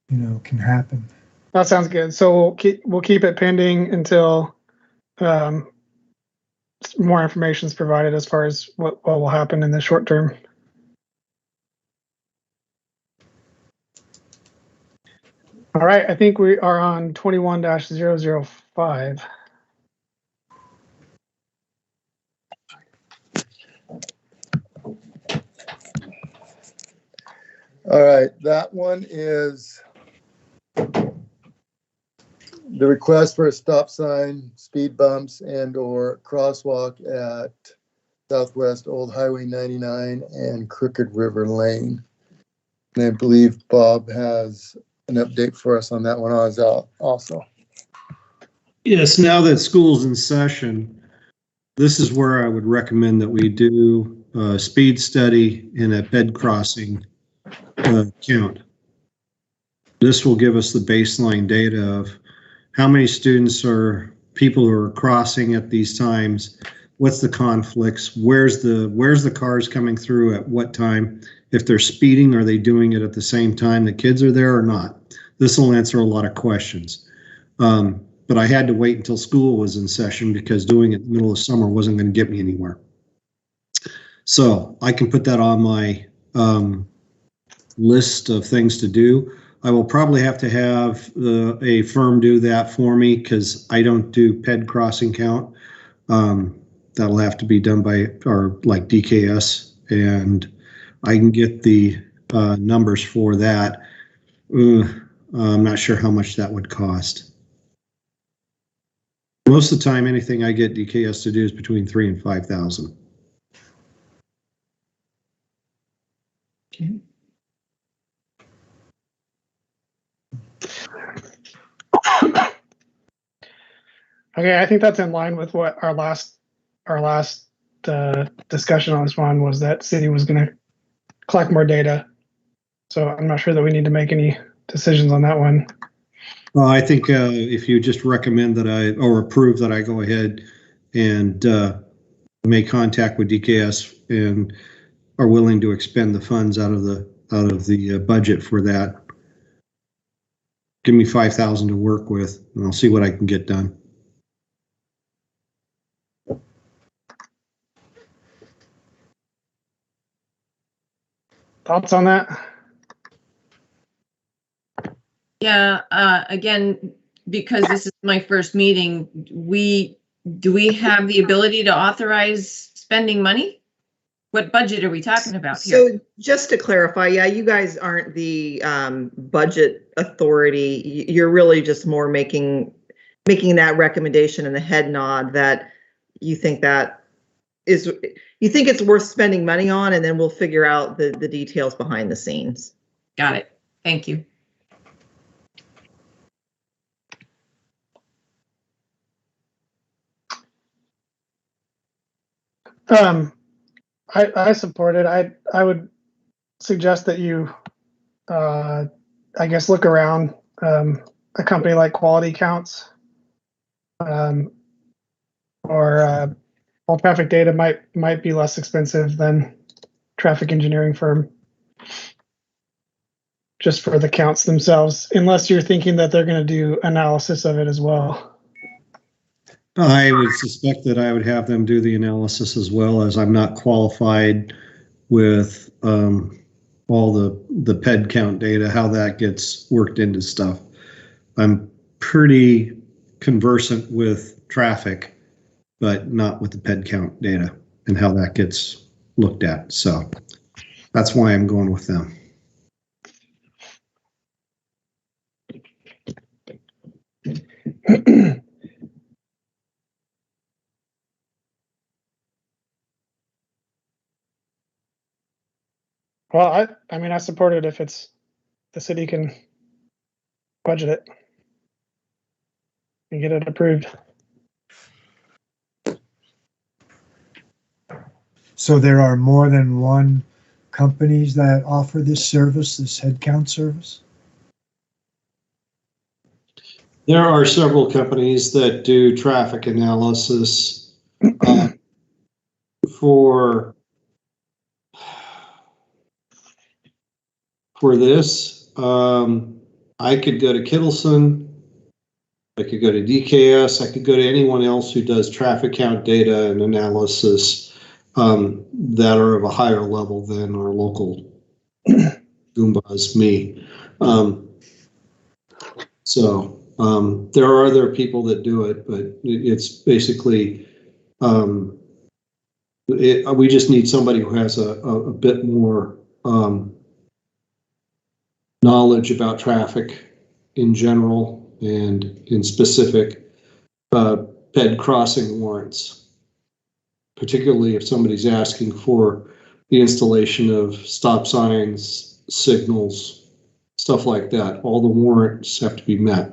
can happen. that sounds good. So we'll keep it pending until more information is provided as far as what will happen in the short term. All right, I think we are on 21-005. All right, that one is the request for a stop sign, speed bumps, and or crosswalk at Southwest Old Highway 99 and Crooked River Lane. And I believe Bob has an update for us on that one also. Yes, now that school's in session, this is where I would recommend that we do a speed study and a ped crossing count. This will give us the baseline data of how many students or people who are crossing at these times, what's the conflicts, where's the cars coming through at what time, if they're speeding, are they doing it at the same time the kids are there or not? This will answer a lot of questions. But I had to wait until school was in session because doing it in the middle of summer wasn't going to get me anywhere. So I can put that on my list of things to do. I will probably have to have a firm do that for me because I don't do PED crossing count. That'll have to be done by or like DKS, and I can get the numbers for that. I'm not sure how much that would cost. Most of the time, anything I get DKS to do is between $3,000 and $5,000. Okay, I think that's in line with what our last discussion on this one was, that city was going to collect more data. So I'm not sure that we need to make any decisions on that one. Well, I think if you just recommend that or approve that I go ahead and make contact with DKS and are willing to expend the funds out of the budget for that, give me $5,000 to work with, and I'll see what I can get done. Thoughts on that? Yeah, again, because this is my first meeting, do we have the ability to authorize spending money? What budget are we talking about here? So just to clarify, yeah, you guys aren't the budget authority. You're really just more making that recommendation and the head nod that you think it's worth spending money on, and then we'll figure out the details behind the scenes. Got it. Thank you. I support it. I would suggest that you, I guess, look around a company like Quality Counts, or all traffic data might be less expensive than traffic engineering firm, just for the counts themselves, unless you're thinking that they're going to do analysis of it as well. I would suspect that I would have them do the analysis as well, as I'm not qualified with all the PED count data, how that gets worked into stuff. I'm pretty conversant with traffic, but not with the PED count data and how that gets looked at. So that's why I'm going with them. Well, I mean, I support it if it's the city can budget it and get it approved. So there are more than one companies that offer this service, this headcount service? There are several companies that do traffic analysis for this. I could go to Kittleson, I could go to DKS, I could go to anyone else who does traffic count data and analysis that are of a higher level than our local Goombas, me. There are other people that do it, but it's basically, we just need somebody who has a bit more knowledge about traffic in general and in specific PED crossing warrants, particularly if somebody's asking for the installation of stop signs, signals, stuff like that. All the warrants have to be met,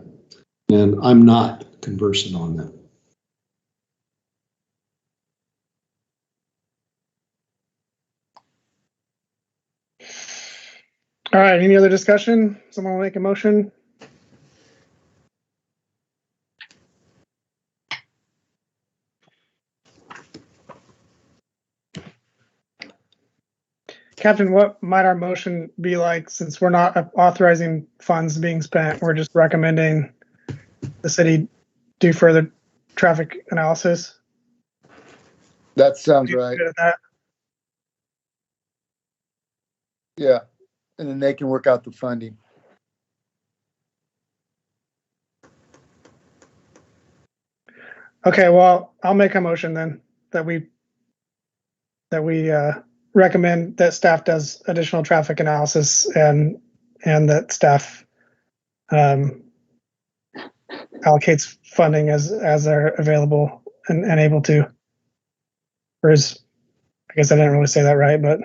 and I'm not conversant on that. All right, any other discussion? Someone will make a motion? Captain, what might our motion be like, since we're not authorizing funds being spent? We're just recommending the city do further traffic analysis? That sounds right. Good at that? Yeah. And then they can work out the funding. Okay, well, I'll make a motion then that we recommend that staff does additional traffic analysis and that staff allocates funding as they're available and able to. Or is, I guess I didn't really say that right, but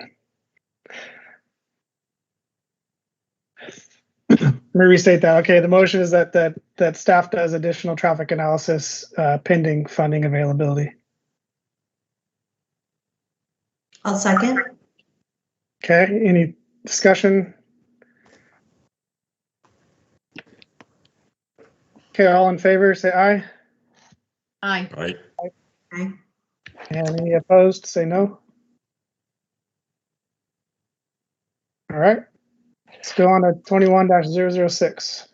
let me restate that. Okay, the motion is that staff does additional traffic analysis pending funding availability. I'll second. Okay, any discussion? Okay, all in favor, say aye. Aye. Right? Aye. And any opposed, say no. All right, let's go on to 21-006.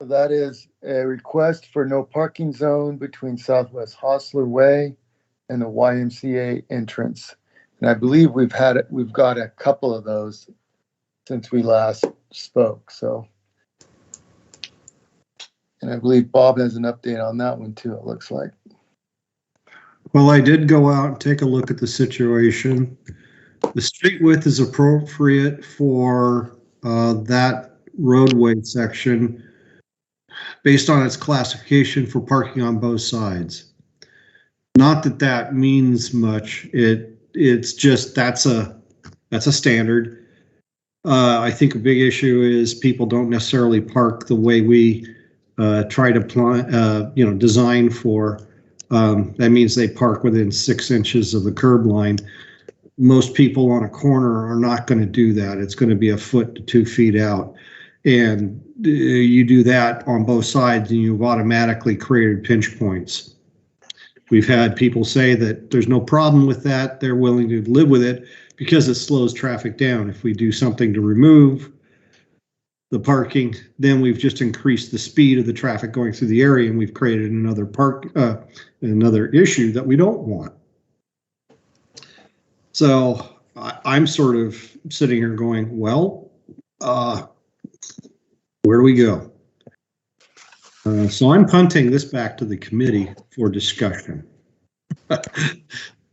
So that is a request for no parking zone between Southwest Hostler Way and the YMCA entrance. And I believe we've got a couple of those since we last spoke. So, and I believe Bob has an update on that one too, it looks like. Well, I did go out and take a look at the situation. The street width is appropriate for that roadway section based on its classification for parking on both sides. Not that that means much. It's just that's a standard. I think a big issue is people don't necessarily park the way we try to design for. That means they park within 6 inches of the curb line. Most people on a corner are not going to do that. It's going to be a foot to 2 feet out. And you do that on both sides and you've automatically created pinch points. We've had people say that there's no problem with that. They're willing to live with it because it slows traffic down. If we do something to remove the parking, then we've just increased the speed of the traffic going through the area and we've created another issue that we don't want. So I'm sort of sitting here going, well, where do we go? So I'm punting this back to the committee for discussion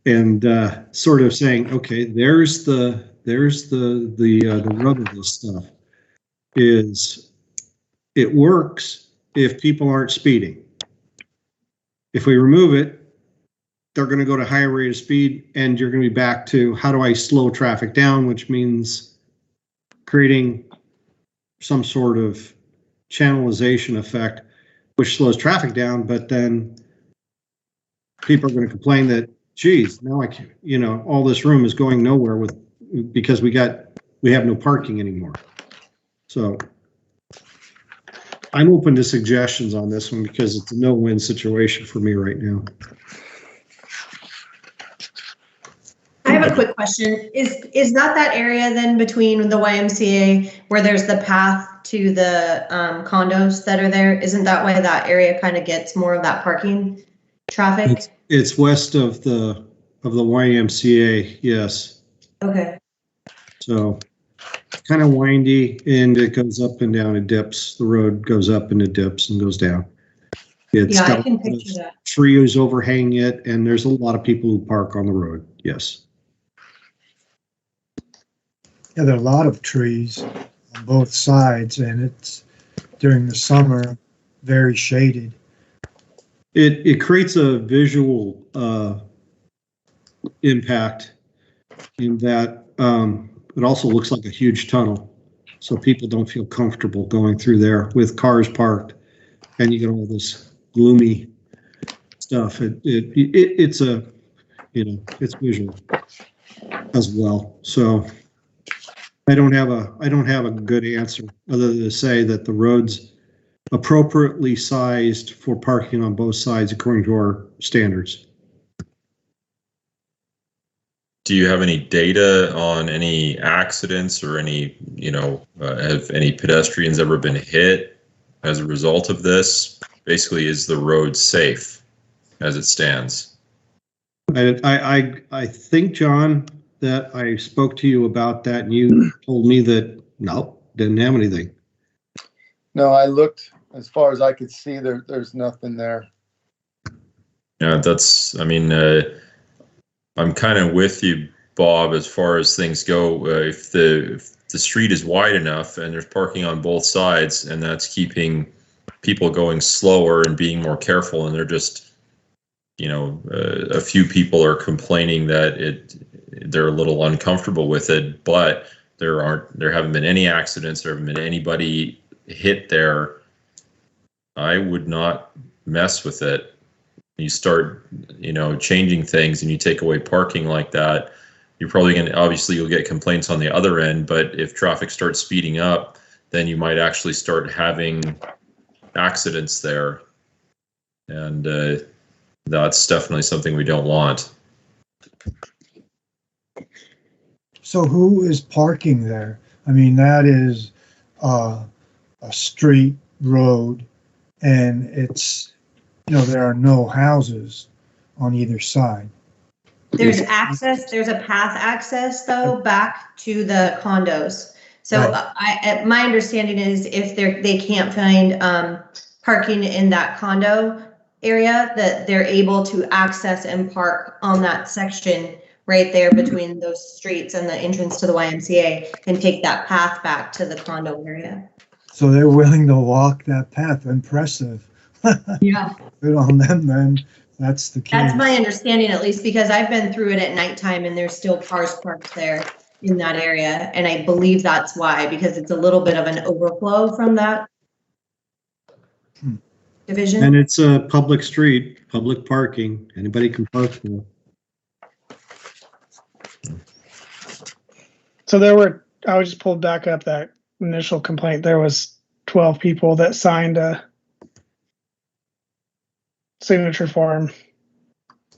and sort of saying, okay, there's the rub of this stuff is it works if people aren't speeding. If we remove it, they're going to go to higher rate of speed and you're going to be back to how do I slow traffic down, which means creating some sort of channelization effect, which slows traffic down, but then people are going to complain that, geez, now I can't, all this room is going nowhere because we have no parking anymore. So I'm open to suggestions on this one because it's a no-win situation for me right now. I have a quick question. Is that area then between the YMCA where there's the path to the condos that are there? Isn't that why that area kind of gets more of that parking traffic? It's west of the YMCA, yes. Okay. So kind of windy and it goes up and down, it dips. The road goes up and it dips and goes down. It's yeah, got I can picture that. trees overhanging it and there's a lot of people who park on the road, yes. Yeah, there are a lot of trees on both sides, and it's during the summer very shaded. It creates a visual impact in that it also looks like a huge tunnel, so people don't feel comfortable going through there with cars parked, and you get all this gloomy stuff. It's visual as well. So I don't have a good answer other than to say that the road's appropriately sized for parking on both sides according to our standards. Do you have any data on any accidents or any, have any pedestrians ever been hit as a result of this? Basically, is the road safe as it stands? I think, John, that I spoke to you about that and you told me that no, didn't have anything. No, I looked as far as I could see, there's nothing there. Yeah, I'm kind of with you, Bob, as far as things go. If the street is wide enough and there's parking on both sides, and that's keeping people going slower and being more careful, and they're just, a few people are complaining that they're a little uncomfortable with it, but there haven't been any accidents, there haven't been anybody hit there. I would not mess with it. You start, changing things and you take away parking like that, you're probably obviously you'll get complaints on the other end, but if traffic starts speeding up, then you might actually start having accidents there. And that's definitely something we don't want. So who is parking there? I mean, that is a street road, and it's, there are no houses on either side. There's access, there's a path access though, back to the condos. So Right. my understanding is if they can't find parking in that condo area, that they're able to access and park on that section right there between those streets and the entrance to the YMCA and take that path back to the condo area. So they're willing to walk that path. Impressive. Yeah. Good on them then. That's the case. That's my understanding, at least, because I've been through it at nighttime and there's still cars parked there in that area. And I believe that's why, because it's a little bit of an overflow from that division. And it's a public street, public parking. Anybody can park there. So I was just pulled back up that initial complaint. There was 12 people that signed a signature form.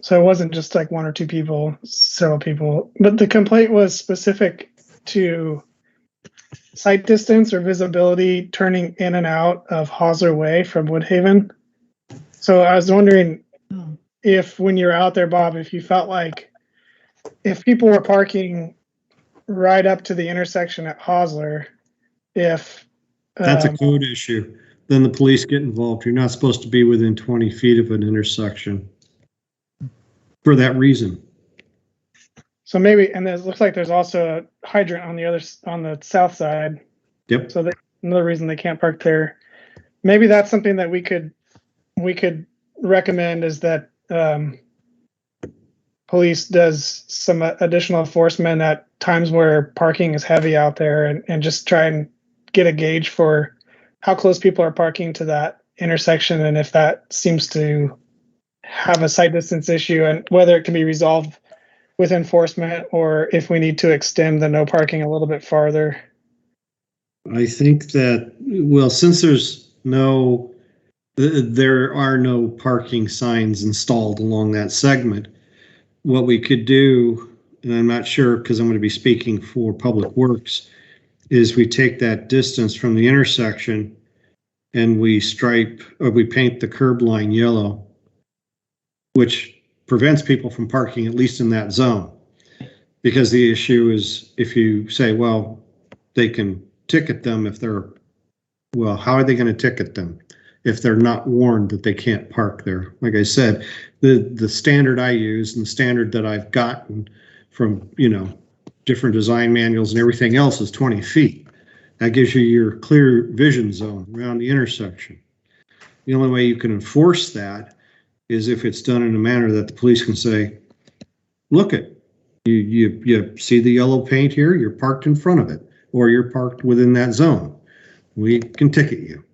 So it wasn't just like one or two people, several people, but the complaint was specific to sight distance or visibility turning in and out of Hosler Way from Woodhaven. So I was wondering if when you're out there, Bob, if you felt like if people were parking right up to the intersection at Hosler, if That's a code issue. Then the police get involved. You're not supposed to be within 20 feet of an intersection for that reason. so maybe, and it looks like there's also a hydrant on the south side. Yep. So that's another reason they can't park there. Maybe that's something that we could recommend, is that police does some additional enforcement at times where parking is heavy out there, and just try and get a gauge for how close people are parking to that intersection, and if that seems to have a sight distance issue, and whether it can be resolved with enforcement, or if we need to extend the no parking a little bit farther. I think that, well, since there are no parking signs installed along that segment, what we could do, and I'm not sure because I'm going to be speaking for Public Works, is we take that distance from the intersection and we paint the curb line yellow, which prevents people from parking, at least in that zone. Because the issue is, if you say, well, they can ticket them how are they going to ticket them if they're not warned that they can't park there? Like I said, the standard I use and the standard that I've gotten from, different design manuals and everything else is 20 feet. That gives you your clear vision zone around the intersection. The only way you can enforce that is if it's done in a manner that the police can say, look you see the yellow paint here, you're parked in front of it, or you're parked within that zone. We can ticket you.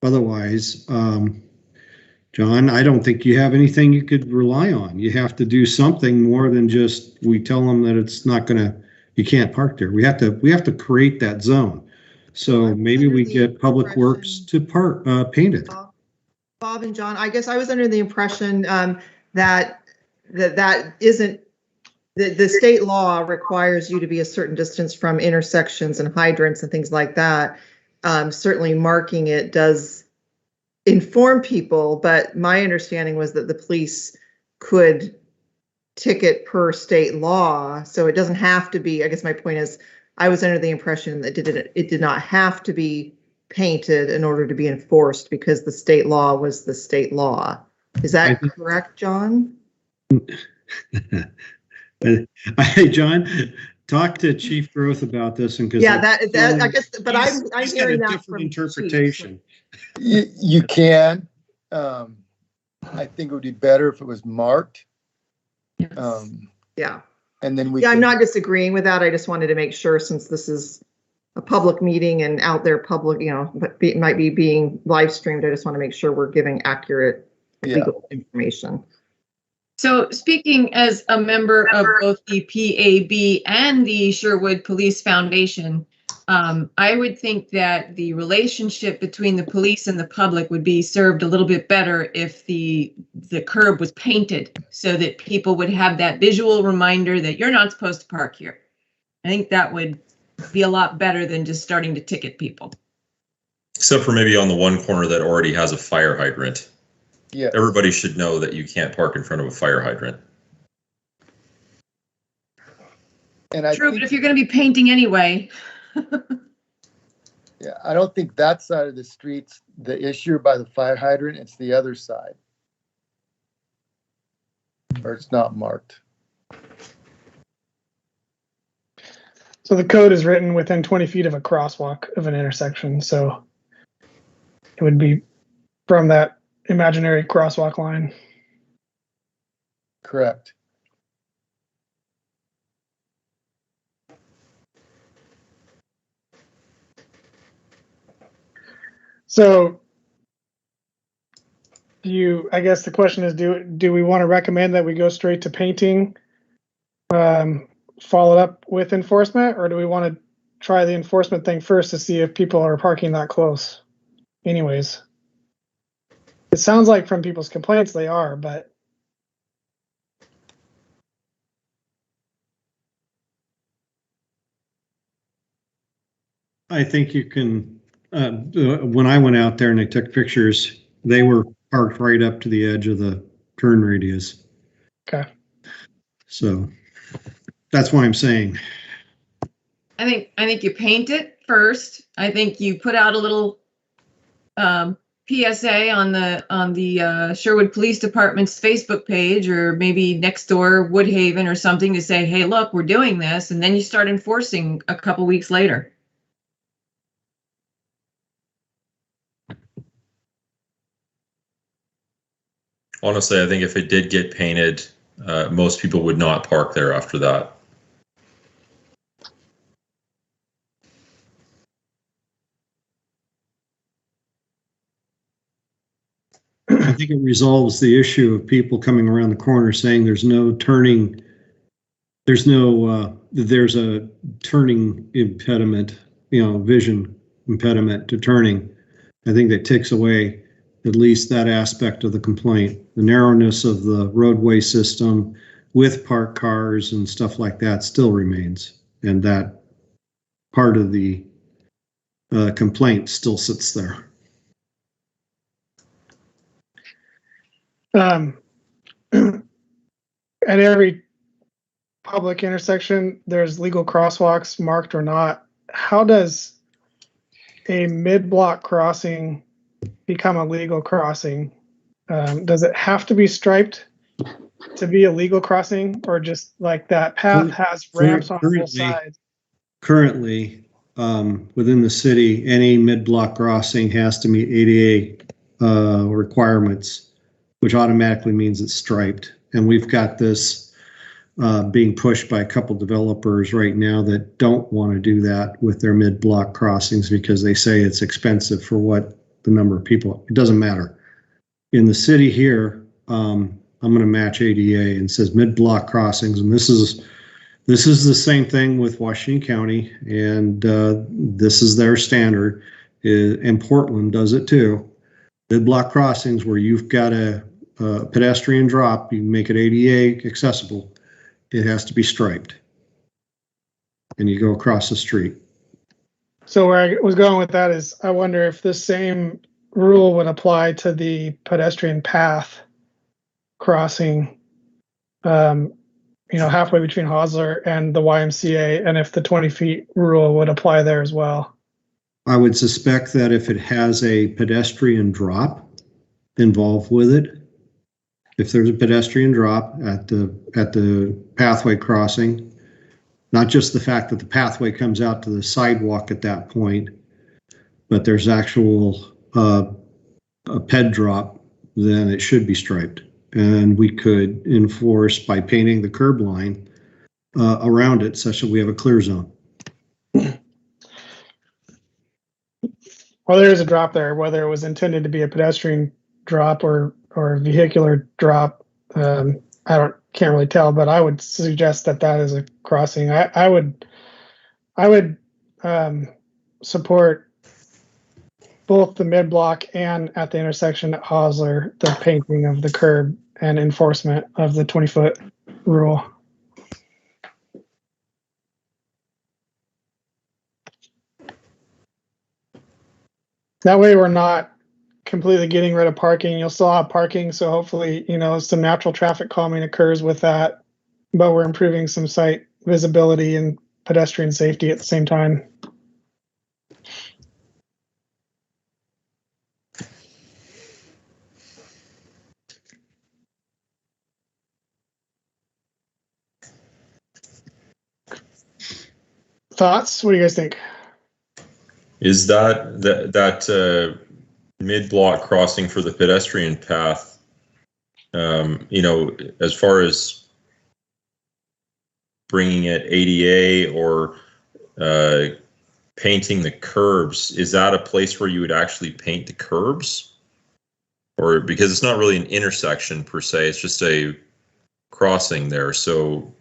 Otherwise, John, I don't think you have anything you could rely on. You have to do something more than just, we tell them that it's not you can't park there. We have to create that zone. So maybe we get Public Works to paint it. Bob and John, I guess I was under the impression that isn't, the state law requires you to be a certain distance from intersections and hydrants and things like that. Certainly marking it does inform people, but my understanding was that the police could ticket per state law, so it doesn't have to be. I guess my point is, I was under the impression that it did not have to be painted in order to be enforced because the state law was the state law. Is that correct, John? Hey, John, talk to Chief Growth about this, and because Yeah, that I guess, but I'm he's got hearing a that different from interpretation. You can. I think it would be better if it was marked. Yeah. And then we. Yeah, I'm can- not disagreeing with that. I just wanted to make sure, since this is a public meeting and out there public, but it might be being live streamed. I just want to make sure we're giving accurate legal information. So speaking as a member of both the PAB and the Sherwood Police Foundation, I would think that the relationship between the police and the public would be served a little bit better if the curb was painted so that people would have that visual reminder that you're not supposed to park here. I think that would be a lot better than just starting to ticket people. Except for maybe on the one corner that already has a fire hydrant. Yeah. Everybody should know that you can't park in front of a fire hydrant. And I True, think, but if you're going to be painting anyway. yeah, I don't think that side of the street's the issue by the fire hydrant. It's the other side. Or it's not marked. So the code is written within 20 feet of a crosswalk of an intersection. So it would be from that imaginary crosswalk line. Correct. So I guess the question is, do we want to recommend that we go straight to painting, followed up with enforcement, or do we want to try the enforcement thing first to see if people are parking that close? Anyways, it sounds like from people's complaints they are, but I think you can, when I went out there and I took pictures, they were parked right up to the edge of the turn radius. okay. So that's what I'm saying. I think you paint it first. I think you put out a little PSA on the Sherwood Police Department's Facebook page, or maybe next door Woodhaven or something, to say, hey, look, we're doing this, and then you start enforcing a couple weeks later. Honestly, I think if it did get painted, most people would not park there after that. I think it resolves the issue of people coming around the corner saying there's no turning, there's a turning impediment, vision impediment to turning. I think that takes away at least that aspect of the complaint. The narrowness of the roadway system with parked cars and stuff like that still remains. And that part of the complaint still sits there. At every public intersection, there's legal crosswalks, marked or not. How does a mid-block crossing become a legal crossing? Does it have to be striped to be a legal crossing, or just like that path has ramps on both sides? Currently, within the city, any mid-block crossing has to meet ADA requirements, which automatically means it's striped. And we've got this being pushed by a couple developers right now that don't want to do that with their mid-block crossings because they say it's expensive for what the number of people. It doesn't matter. In the city here, I'm going to match ADA and says mid-block crossings, and this is the same thing with Washington County, and this is their standard. And Portland does it too. Mid-block crossings where you've got a pedestrian drop, you make it ADA accessible, it has to be striped. And you go across the street. So where I was going with that is, I wonder if the same rule would apply to the pedestrian path crossing, halfway between Hosler and the YMCA, and if the 20 feet rule would apply there as well. I would suspect that if it has a pedestrian drop involved with it, if there's a pedestrian drop at the pathway crossing, not just the fact that the pathway comes out to the sidewalk at that point, but there's actual a ped drop, then it should be striped. And we could enforce by painting the curb line around it such that we have a clear zone. Well, there is a drop there, whether it was intended to be a pedestrian drop or a vehicular drop. Can't really tell, but I would suggest that that is a crossing. I would support both the mid block and at the intersection at Hosler, the painting of the curb and enforcement of the 20-foot rule. That way we're not completely getting rid of parking. You'll still have parking, so hopefully, some natural traffic calming occurs with that, but we're improving some site visibility and pedestrian safety at the same time. Thoughts? What do you guys think? Is that mid-block crossing for the pedestrian path, as far as bringing it ADA or painting the curbs, is that a place where you would actually paint the curbs? Or because it's not really an intersection per se, it's just a crossing there. So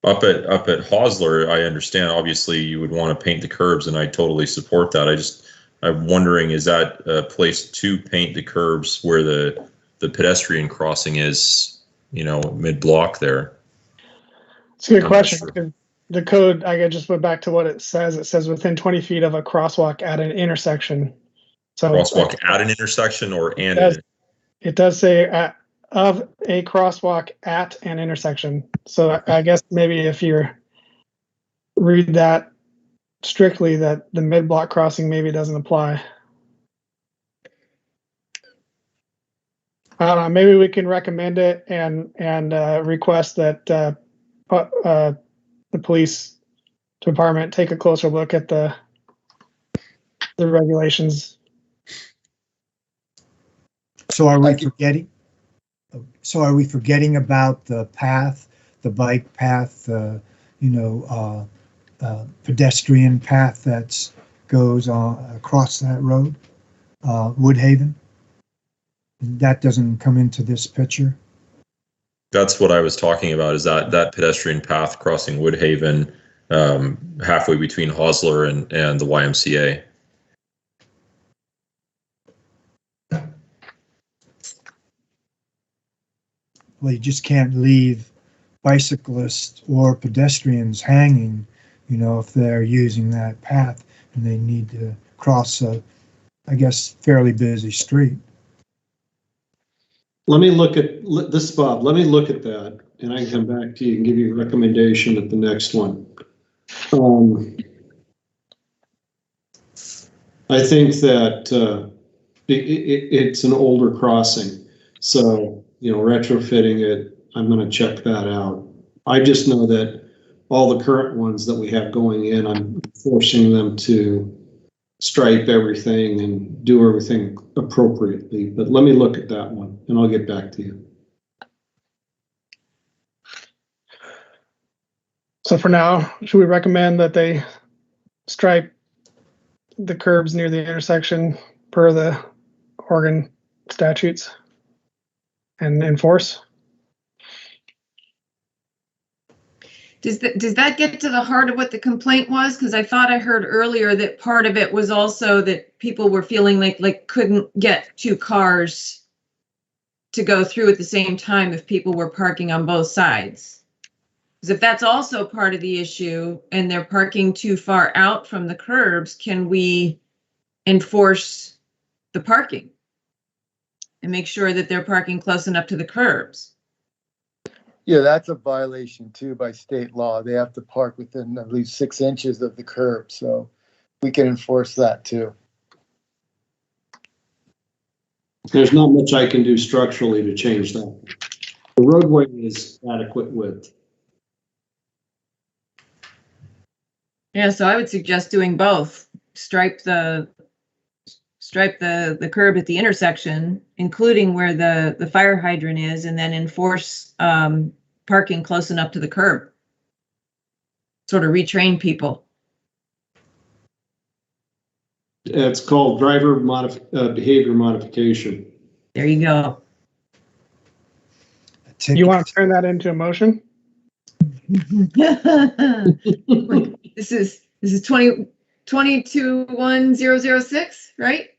up at Hosler, I understand obviously you would want to paint the curbs, and I totally support that. I'm wondering, is that a place to paint the curbs where the pedestrian crossing is, mid-block there? It's a good question. The code, I just went back to what it says. It says within 20 feet of a crosswalk at an intersection. So crosswalk at an intersection it does say of a crosswalk at an intersection. So I guess maybe if you read that strictly, that the mid-block crossing maybe doesn't apply. I don't know. Maybe we can recommend it and request that the police department take a closer look at the regulations. So are we forgetting? So are we forgetting about the path, the bike path, pedestrian path that goes across that road, Woodhaven? That doesn't come into this picture. That's what I was talking about. Is that pedestrian path crossing Woodhaven, halfway between Hosler and the YMCA? Well, you just can't leave bicyclists or pedestrians hanging, if they're using that path and they need to cross a, I guess, fairly busy street. Let me look at this, Bob. Let me look at that, and I can come back to you and give you a recommendation at the next one. I think that it's an older crossing, so retrofitting it, I'm going to check that out. I just know that all the current ones that we have going in, I'm forcing them to stripe everything and do everything appropriately. But let me look at that one, and I'll get back to you. So for now, should we recommend that they stripe the curbs near the intersection per the Oregon statutes and enforce? Does that get to the heart of what the complaint was? Because I thought I heard earlier that part of it was also that people were feeling like couldn't get two cars to go through at the same time if people were parking on both sides. Because if that's also part of the issue and they're parking too far out from the curbs, can we enforce the parking and make sure that they're parking close enough to the curbs? Yeah, that's a violation too by state law. They have to park within at least 6 inches of the curb, so we can enforce that too. There's not much I can do structurally to change that. The roadway is adequate width. Yeah, so I would suggest doing both. Stripe the curb at the intersection, including where the fire hydrant is, and then enforce parking close enough to the curb. Sort of retrain people. It's called driver behavior modification. There you go. You want to turn that into a motion? This is 221006, right?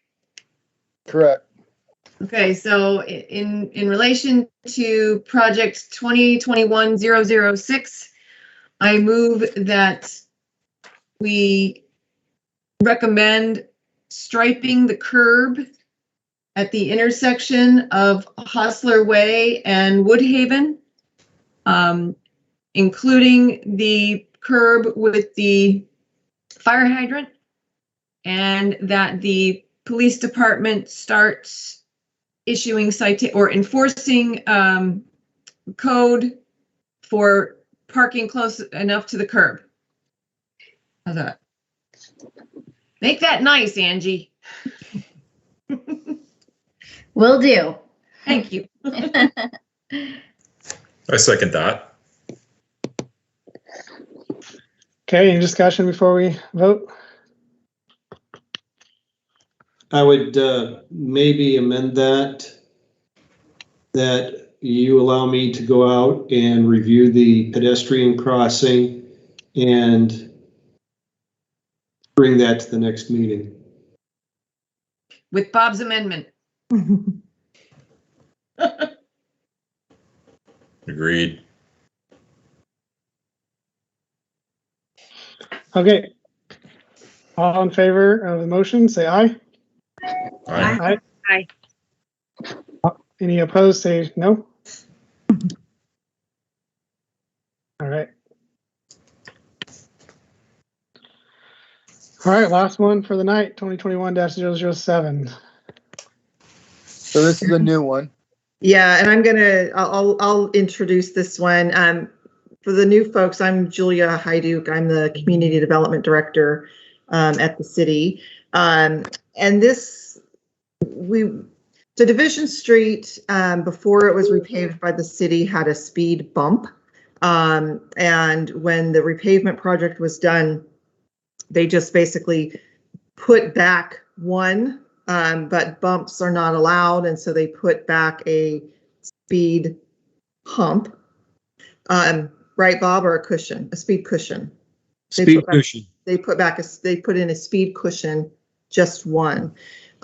Correct. Okay, so in relation to project 2021-006, I move that we recommend striping the curb at the intersection of Hostler Way and Woodhaven, including the curb with the fire hydrant, and that the police department starts issuing or enforcing code for parking close enough to the curb. How's that? Make that nice, Angie. Will do. Thank you. I second that. Okay, any discussion before we vote? I would maybe amend that you allow me to go out and review the pedestrian crossing and bring that to the next meeting. With Bob's amendment. Agreed. Okay. All in favor of the motion, say aye. Aye. Aye. Any opposed, say no. All right. All right, last one for the night, 2021-007. So this is a new one. Yeah, and I'll introduce this one. For the new folks, I'm Julia Hyduk. I'm the Community Development Director at the city. And Division Street, before it was repaved by the city, had a speed bump. And when the repavement project was done, they just basically put back one, but bumps are not allowed. And so they put back a speed hump. Right, Bob, or a cushion, a speed cushion. Speed cushion. They put in a speed cushion, just one.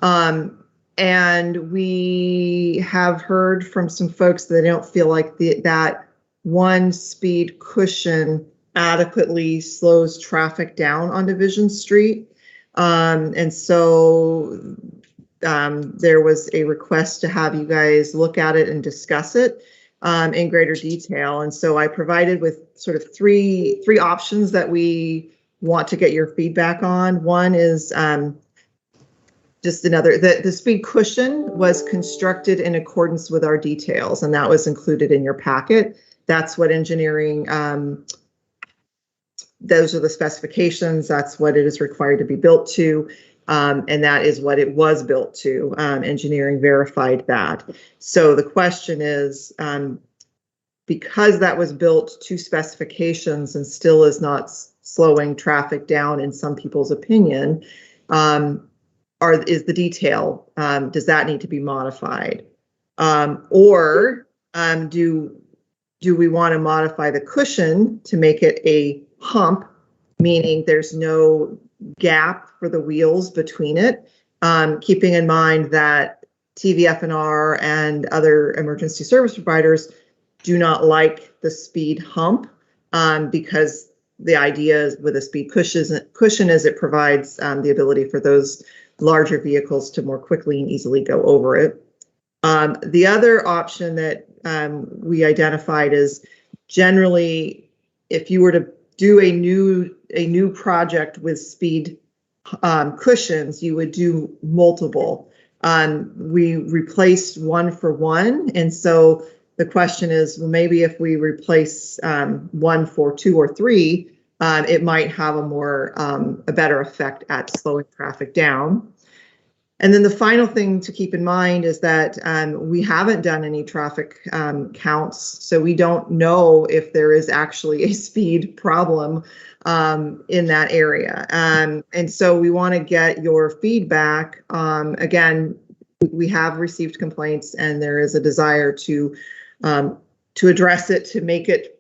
And we have heard from some folks that they don't feel like that one speed cushion adequately slows traffic down on Division Street. And so there was a request to have you guys look at it and discuss it in greater detail. And so I provided with sort of three options that we want to get your feedback on. One is just the speed cushion was constructed in accordance with our details, and that was included in your packet. That's what engineering, those are the specifications. That's what it is required to be built to. And that is what it was built to. Engineering verified that. So the question is, because that was built to specifications and still is not slowing traffic down in some people's opinion, is the detail, does that need to be modified? Or do we want to modify the cushion to make it a hump, meaning there's no gap for the wheels between it, keeping in mind that TVF&R and other emergency service providers do not like the speed hump, because the idea is with a speed cushion is it provides the ability for those larger vehicles to more quickly and easily go over it. The other option that we identified as generally, if you were to do a new project with speed cushions, you would do multiple. We replaced 1 for 1, and so the question is, well, maybe if we replace 1 for 2 or 3, it might have a better effect at slowing traffic down. And then the final thing to keep in mind is that we haven't done any traffic counts, so we don't know if there is actually a speed problem in that area. And so we want to get your feedback. Again, we have received complaints, and there is a desire to address it, to make it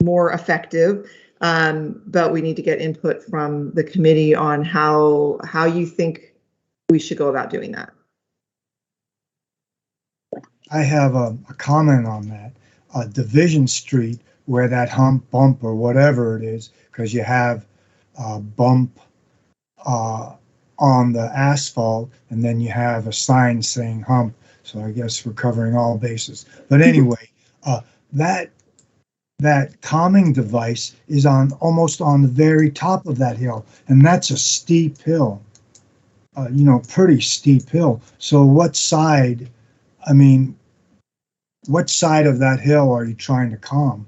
more effective. But we need to get input from the committee on how you think we should go about doing that. I have a comment on that. Division Street, where that bump or whatever it is, because you have a bump on the asphalt, and then you have a sign saying hump. So I guess we're covering all bases. But anyway, that calming device is almost on the very top of that hill, and that's a steep hill. Pretty steep hill. So what side of that hill are you trying to calm?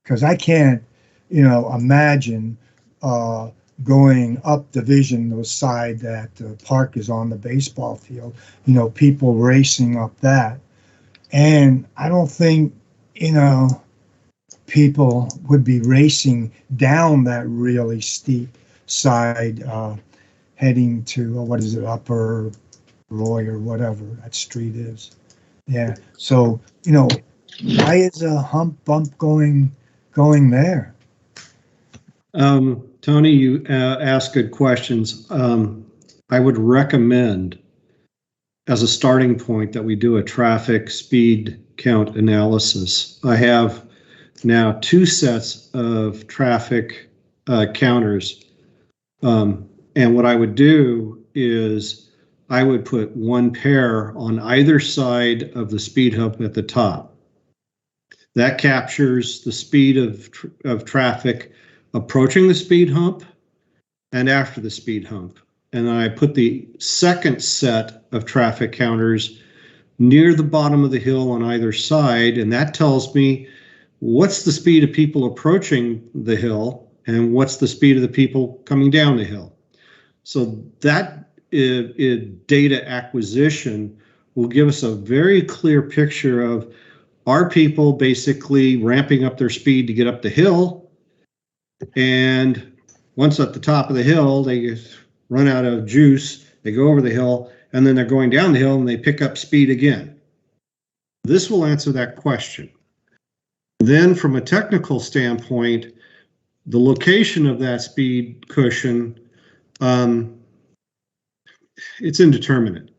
Because I can't, imagine going up Division, the side that the park is on, the baseball field, people racing up that. And I don't think, people would be racing down that really steep side, heading to, what is it, Upper Roy or whatever that street is. Yeah. So, why is a hump bump going there? Tony, you ask good questions. I would recommend, as a starting point, that we do a traffic speed count analysis. I have now 2 sets of traffic counters. And what I would do is I would put 1 pair on either side of the speed hump at the top. That captures the speed of traffic approaching the speed hump and after the speed hump. And then I put the second set of traffic counters near the bottom of the hill on either side, and that tells me what's the speed of people approaching the hill and what's the speed of the people coming down the hill. So that data acquisition will give us a very clear picture of, are people basically ramping up their speed to get up the hill, and once at the top of the hill they run out of juice, they go over the hill, and then they're going down the hill and they pick up speed again. This will answer that question. Then from a technical standpoint, the location of that speed cushion, it's indeterminate.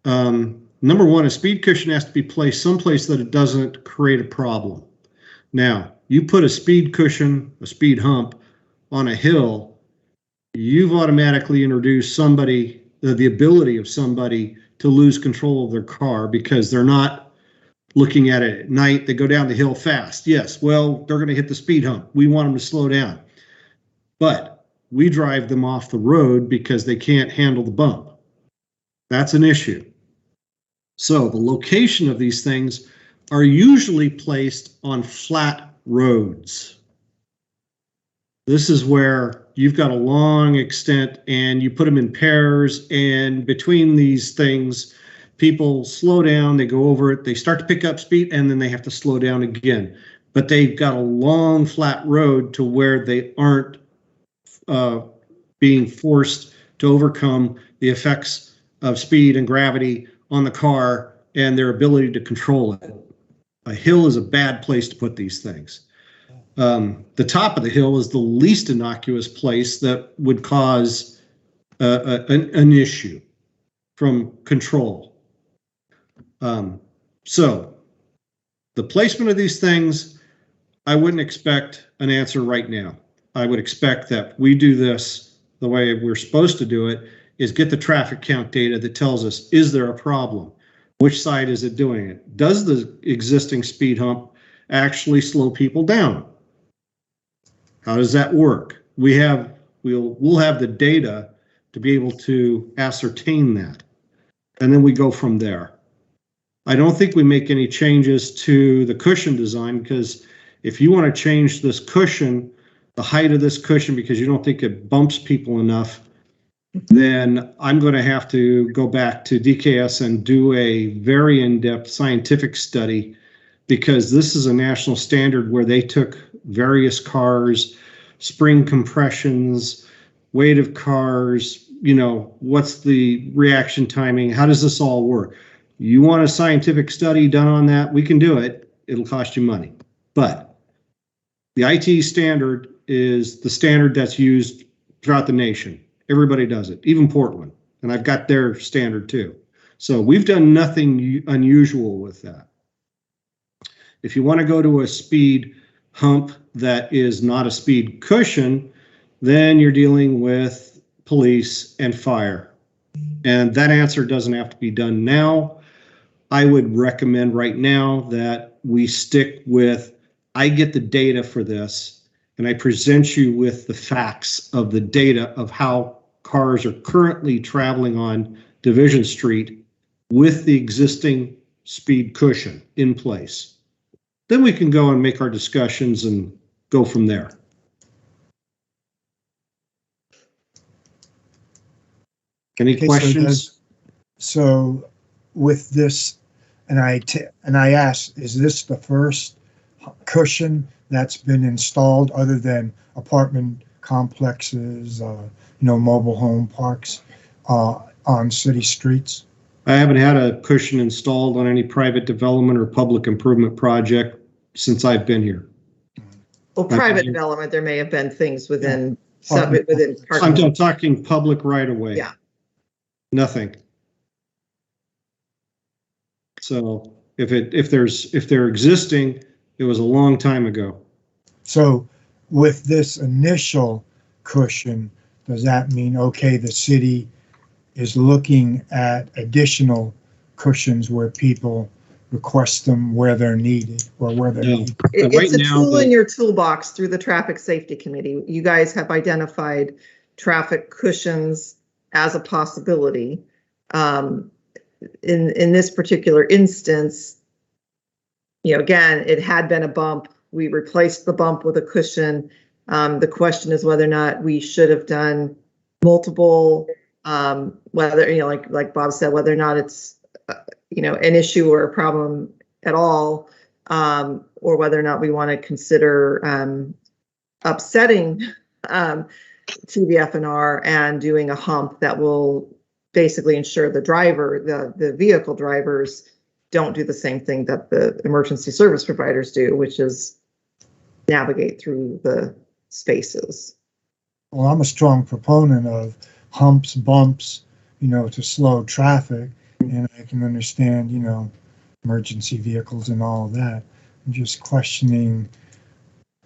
Number one, a speed cushion has to be placed someplace that it doesn't create a problem. Now, you put a speed cushion, a speed hump, on a hill, you've automatically introduced somebody, the ability of somebody to lose control of their car because they're not looking at it at night. They go down the hill fast. Yes, well, they're going to hit the speed hump. We want them to slow down. But we drive them off the road because they can't handle the bump. That's an issue. So the location of these things are usually placed on flat roads. This is where you've got a long extent and you put them in pairs, and between these things, people slow down, they go over it, they start to pick up speed, and then they have to slow down again. But they've got a long flat road to where they aren't being forced to overcome the effects of speed and gravity on the car and their ability to control it. A hill is a bad place to put these things. The top of the hill is the least innocuous place that would cause an issue from control. So the placement of these things, I wouldn't expect an answer right now. I would expect that we do this the way we're supposed to do it, is get the traffic count data that tells us, is there a problem? Which side is it doing it? Does the existing speed hump actually slow people down? How does that work? We'll have the data to be able to ascertain that. And then we go from there. I don't think we make any changes to the cushion design, because if you want to change this cushion, the height of this cushion, because you don't think it bumps people enough, then I'm going to have to go back to DKS and do a very in-depth scientific study, because this is a national standard where they took various cars, spring compressions, weight of cars, what's the reaction timing? How does this all work? You want a scientific study done on that? We can do it. It'll cost you money. But the IT standard is the standard that's used throughout the nation. Everybody does it, even Portland. And I've got their standard too. So we've done nothing unusual with that. If you want to go to a speed hump that is not a speed cushion, then you're dealing with police and fire. And that answer doesn't have to be done now. I would recommend right now that we stick with, I get the data for this, and I present you with the facts of the data of how cars are currently traveling on Division Street with the existing speed cushion in place. Then we can go and make our discussions and go from there. Any questions? So with this, and I asked, is this the first cushion that's been installed other than apartment complexes, mobile home parks on city streets? I haven't had a cushion installed on any private development or public improvement project since I've been here. Well, private development, there may have been things within, I'm talking public right away. Yeah. Nothing. So if they're existing, it was a long time ago. So with this initial cushion, does that mean, okay, the city is looking at additional cushions where people request them where they're needed or where they're needed? It's a tool in your toolbox through the Traffic Safety Committee. You guys have identified traffic cushions as a possibility. In this particular instance, again, it had been a bump. We replaced the bump with a cushion. The question is whether or not we should have done multiple, whether, like Bob said, whether or not it's, an issue or a problem at all, or whether or not we want to consider upsetting TVF&R and doing a hump that will basically ensure the vehicle drivers don't do the same thing that the emergency service providers do, which is navigate through the spaces. Well, I'm a strong proponent of humps, bumps, to slow traffic, and I can understand, emergency vehicles and all of that. I'm just questioning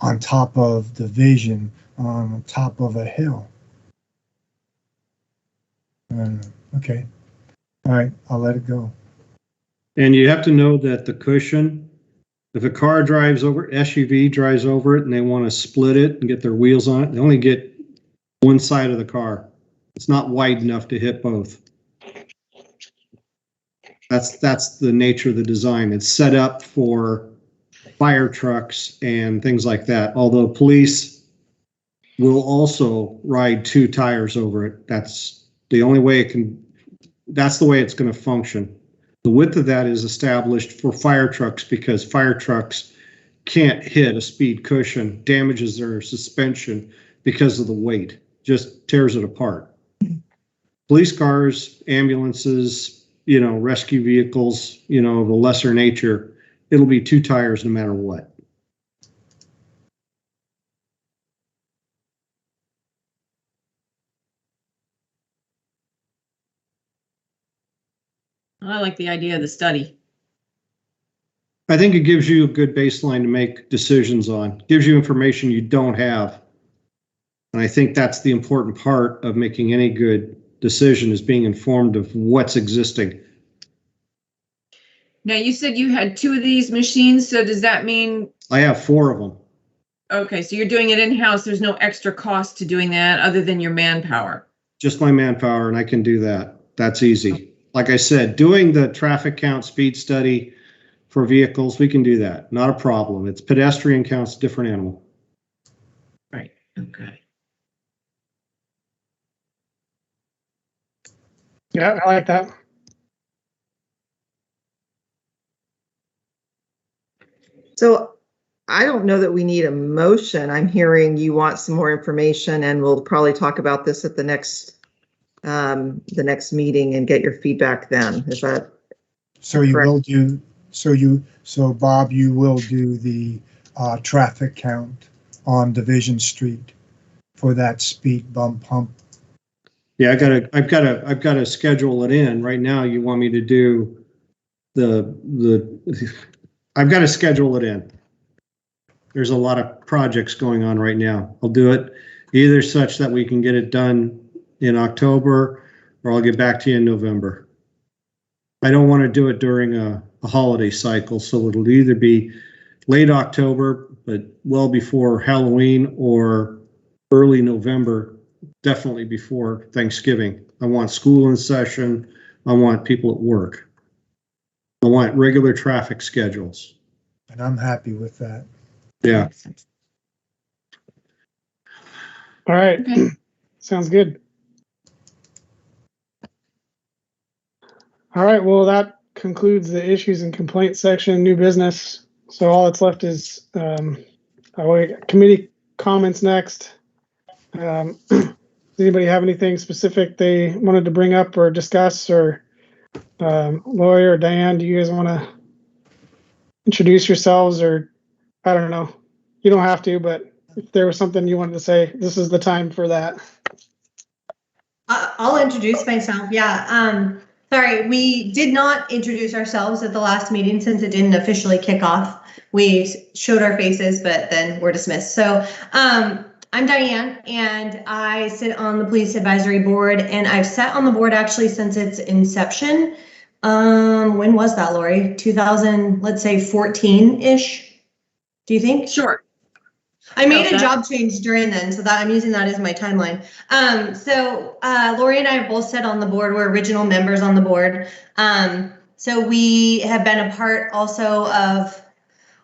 on top of the vision, on top of a hill. Okay. All right, I'll let it go. And you have to know that the cushion, if a car drives over, SUV drives over it and they want to split it and get their wheels on it, they only get one side of the car. It's not wide enough to hit both. That's the nature of the design. It's set up for fire trucks and things like that. Although police will also ride two tires over it. That's the only way that's the way it's going to function. The width of that is established for fire trucks because fire trucks can't hit a speed cushion, damages their suspension because of the weight, just tears it apart. Police cars, ambulances, rescue vehicles, of a lesser nature, it'll be two tires no matter what. I like the idea of the study. I think it gives you a good baseline to make decisions on, gives you information you don't have. And I think that's the important part of making any good decision, is being informed of what's existing. Now, you said you had 2 of these machines, so does that mean, I have 4 of them. okay, so you're doing it in-house, there's no extra cost to doing that other than your manpower? Just my manpower, and I can do that. That's easy. Like I said, doing the traffic count speed study for vehicles, we can do that. Not a problem. It's pedestrian counts, different animal. Right, okay. Yeah, I like that. So I don't know that we need a motion. I'm hearing you want some more information, and we'll probably talk about this at the next meeting and get your feedback then. Is that So you correct? will do, so Bob, you will do the traffic count on Division Street for that speed bump hump. Yeah, I've got to schedule it in. Right now, you want me to do I've got to schedule it in. There's a lot of projects going on right now. I'll do it either such that we can get it done in October, or I'll get back to you in November. I don't want to do it during a holiday cycle, so it'll either be late October, but well before Halloween, or early November, definitely before Thanksgiving. I want school in session. I want people at work. I want regular traffic schedules. And I'm happy with that. Yeah. Makes sense. All right. Okay. Sounds good. All right. Well, that concludes the issues and complaints section, new business. So all that's left is committee comments next. Does anybody have anything specific they wanted to bring up or discuss, or Lori or Diane, do you guys want to introduce yourselves, or I don't know. You don't have to, but if there was something you wanted to say, this is the time for that. I'll introduce myself. Yeah. Sorry, we did not introduce ourselves at the last meeting since it didn't officially kick off. We showed our faces, but then we're dismissed. So I'm Diane, and I sit on the Police Advisory Board, and I've sat on the board actually since its inception. When was that, Lori? 2000, let's say 14-ish. Do you think? Sure. I made Okay. a job change during then, so that I'm using that as my timeline. So Lori and I have both sat on the board. We're original members on the board. So we have been a part also of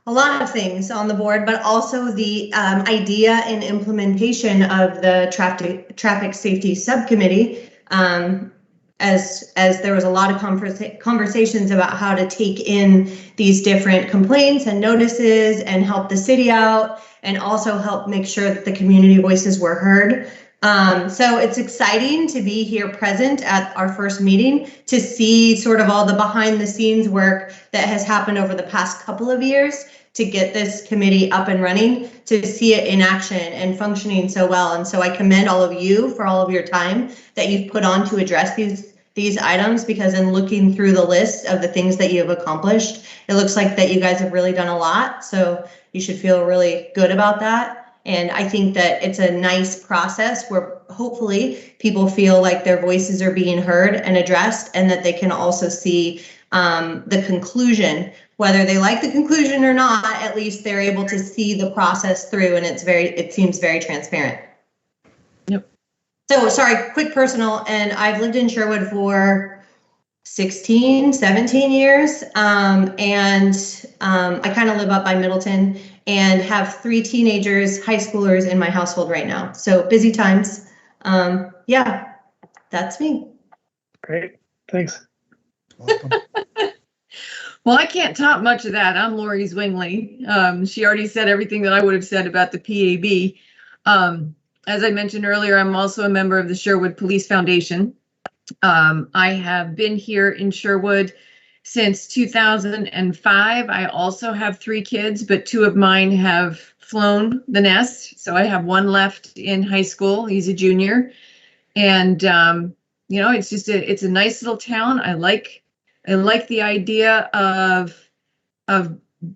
a lot of things on the board, but also the idea and implementation of the traffic safety subcommittee. As there was a lot of conversations about how to take in these different complaints and notices and help the city out, and also help make sure that the community voices were heard. So it's exciting to be here present at our first meeting to see sort of all the behind the scenes work that has happened over the past couple of years to get this committee up and running, to see it in action and functioning so well. And so I commend all of you for all of your time that you've put on to address these items, because in looking through the list of the things that you have accomplished, it looks like that you guys have really done a lot. So you should feel really good about that. And I think that it's a nice process where hopefully people feel like their voices are being heard and addressed, and that they can also see the conclusion. Whether they like the conclusion or not, at least they're able to see the process through, and it seems very transparent. Yep. So sorry, quick personal, and I've lived in Sherwood for 16, 17 years. I kind of live up by Middleton and have 3 teenagers, high schoolers in my household right now. So busy times. Yeah, that's me. Great. Thanks. Welcome. Well, I can't top much of that. I'm Lori Zwingli. She already said everything that I would have said about the PAB. As I mentioned earlier, I'm also a member of the Sherwood Police Foundation. I have been here in Sherwood since 2005. I also have 3 kids, but 2 of mine have flown the nest. So I have one left in high school. He's a junior. And, it's a nice little town. I like the idea of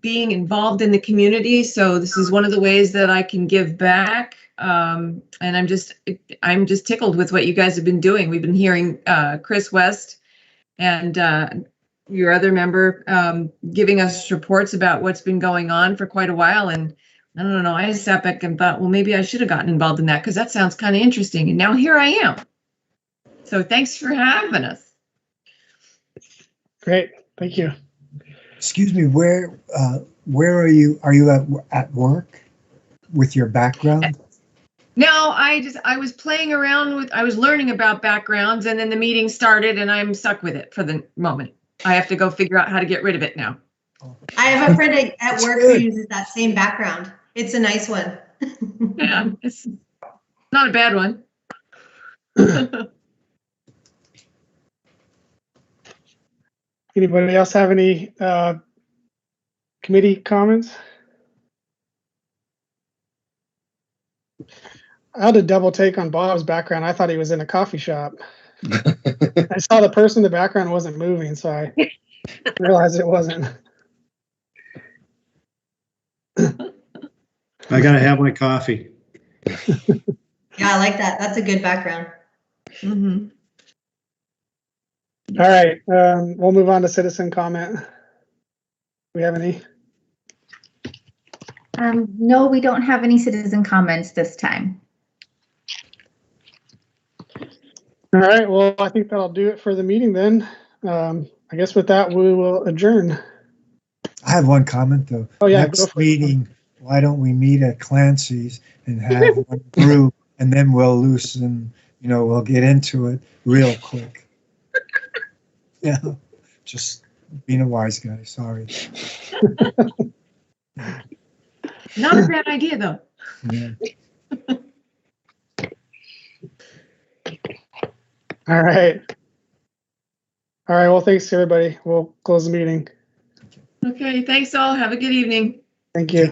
being involved in the community. So this is one of the ways that I can give back. And I'm just tickled with what you guys have been doing. We've been hearing Chris West and your other member, giving us reports about what's been going on for quite a while. And I don't know, I just sat back and thought, well, maybe I should have gotten involved in that because that sounds kind of interesting. And now here I am. So thanks for having us. Great, thank you. Excuse me, where are you? Are you at work with your background? No, I was playing around with, I was learning about backgrounds and then the meeting started and I'm stuck with it for the moment. I have to go figure out how to get rid of it now. I have a friend at That's work good. who uses that same background. It's a nice one. Yeah, it's not a bad one. Anybody else have any committee comments? I had a double take on Bob's background. I thought he was in a coffee shop. I saw the person in the background wasn't moving, so I realized it wasn't. I gotta have my coffee. Yeah, I like that. That's a good background. Mhm. All right, we'll move on to citizen comment. Do we have any? No, we don't have any citizen comments this time. All right, well, I think that'll do it for the meeting then. I guess with that, we will adjourn. I have one comment though. Oh, yeah, go Next for it. meeting, why don't we meet at Clancy's and have one group, and then we'll loosen, we'll get into it real quick. Yeah, just being a wise guy, sorry. Not a bad idea though. Yeah. All right. All right, well, thanks everybody. We'll close the meeting. Okay, thanks all. Have a good evening. Thank you.